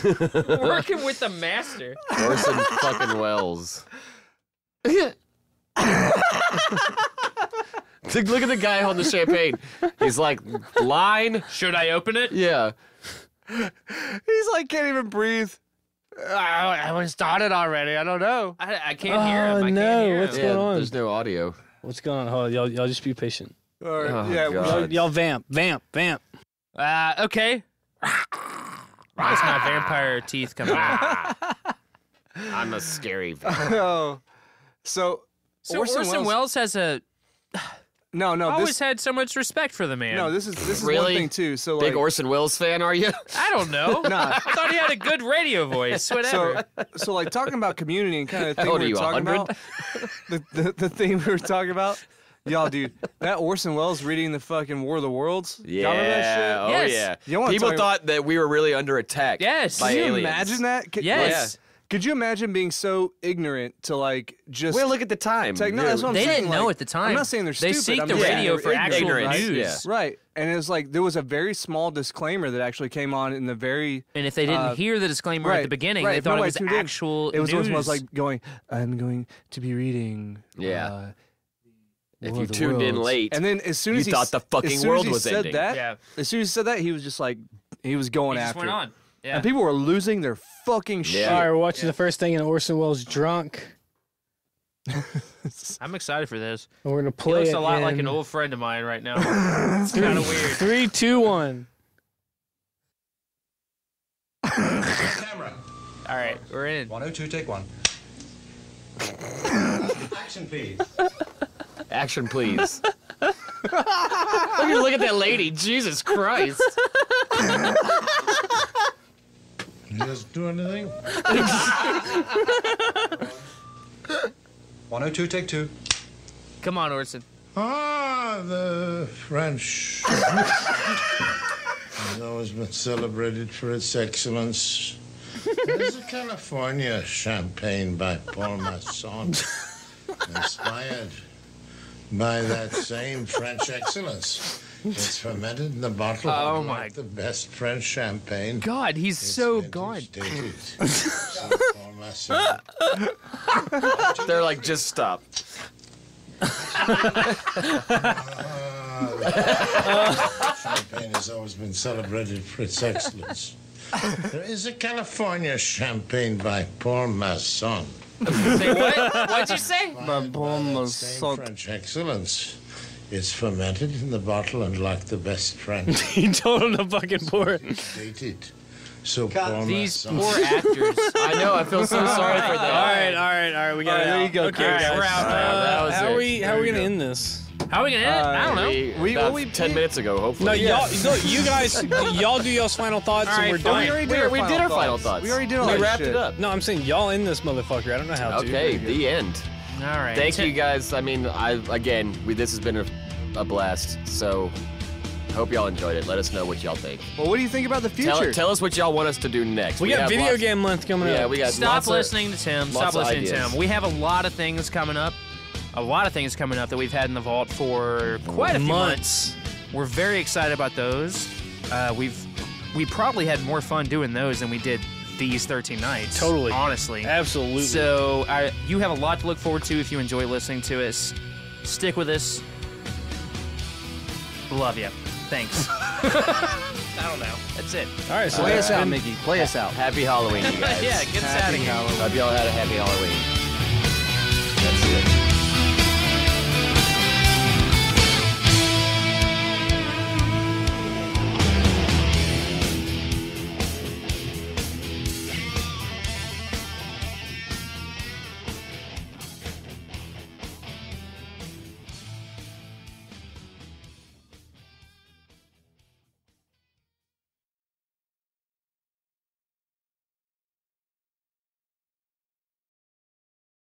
Working with the master. Orson fucking Welles. Look at the guy holding the champagne. He's like, line. Should I open it? Yeah. he's like can't even breathe. I haven't started already. I don't know. I can't hear him. I can't hear what's him. going on? There's no audio. What's going on? Hold on, y'all just be patient. All right. Oh, yeah. God. Y'all vamp. Okay. That's my vampire teeth coming out. I'm a scary. Oh. So Orson Welles has a. No. Always had so much respect for the man. No, this is Really? one thing too. So Big like, Orson Welles fan, are you? I don't know. Nah. I thought he had a good radio voice. Whatever. So like talking about community and kind of thing How old we are were you, talking 100? about. The thing we were talking about. Y'all, dude, that Orson Welles reading the fucking War of the Worlds. Yeah. Y'all remember that shit? Oh Yes. yeah. You wanna People talk thought that we were really under attack. Yes. By Can you aliens. imagine that? Yes. Could you imagine being so ignorant to like just? Well, look at the time. No, that's what I'm They saying. didn't know like, at the time. I'm not saying they're They stupid. seek I'm the just saying radio they're for actual ignorant, right? news. Yeah. Right, and it was like there was a very small disclaimer that actually came on in the very. And if they didn't hear the disclaimer at the beginning, they if thought it nobody was tuned in, actual It was news. almost like going, "I'm going to be reading." Yeah. If War you of the tuned in Worlds. late, and then as soon as you thought the fucking as soon world as he was said ending. That, Yeah. As soon as he said that, he was just like, he was going He just after. went it. on. Yeah. And people were losing their fucking shit. All right, we're watching the first thing, and Orson Welles drunk. I'm excited for this. We're gonna He play looks it a lot like in an old friend of mine right now. It's kind of weird. 3, 2, 1. Camera. All right, we're in. 102, take 1. Action, please. Action, please. Look at that lady. Jesus Christ. You just do anything? 102, take 2. Come on, Orson. Ah, the French has always been celebrated for its excellence. There's a California champagne by Paul Masson, inspired by that same French excellence. It's fermented in the bottle. Oh, like my the best French champagne. God, he's so gone. Paul Masson. They're like, just stop. Champagne has always been celebrated for its excellence. There is a California champagne by Paul Masson. Say what? What'd you say? By Paul Masson. French excellence. It's fermented in the bottle and like the best French. He told him to fucking pour it. Dated. So Paul These Masson. poor actors. I know. I feel so sorry for them. All right. We got it. There you go, Okay, kids. guys. We're out. that was how it. are we gonna end this? How are we gonna end it? I don't know. We 10 minutes ago, hopefully. No, y'all. Look, you guys. Y'all do y'all's final thoughts, All and right, we're fine. done. We did our final thoughts. We already did all We that wrapped shit. it up. No, I'm saying y'all end this motherfucker. I don't know how to. Okay, the end. All right. Thank you guys. I mean, this has been a blast. So, hope y'all enjoyed it. Let us know what y'all think. Well, what do you think about the future? Tell us what y'all want us to do next. We got have video lots- game month coming up. Yeah, we got Stop lots listening to Tim. Stop lots of listening to ideas. Tim. We have a lot of things coming up. A lot of things coming up that we've had in the vault for quite a few months. We're very excited about those. We probably had more fun doing those than we did these 13 nights. Totally. Honestly. Absolutely. So you have a lot to look forward to if you enjoy listening to us. Stick with us. Love you. Thanks. I don't know. That's it. All right. So Play us out, Mickey. Play us out. Happy Halloween, you guys. Yeah, get us out of here. Hope y'all had a happy Halloween.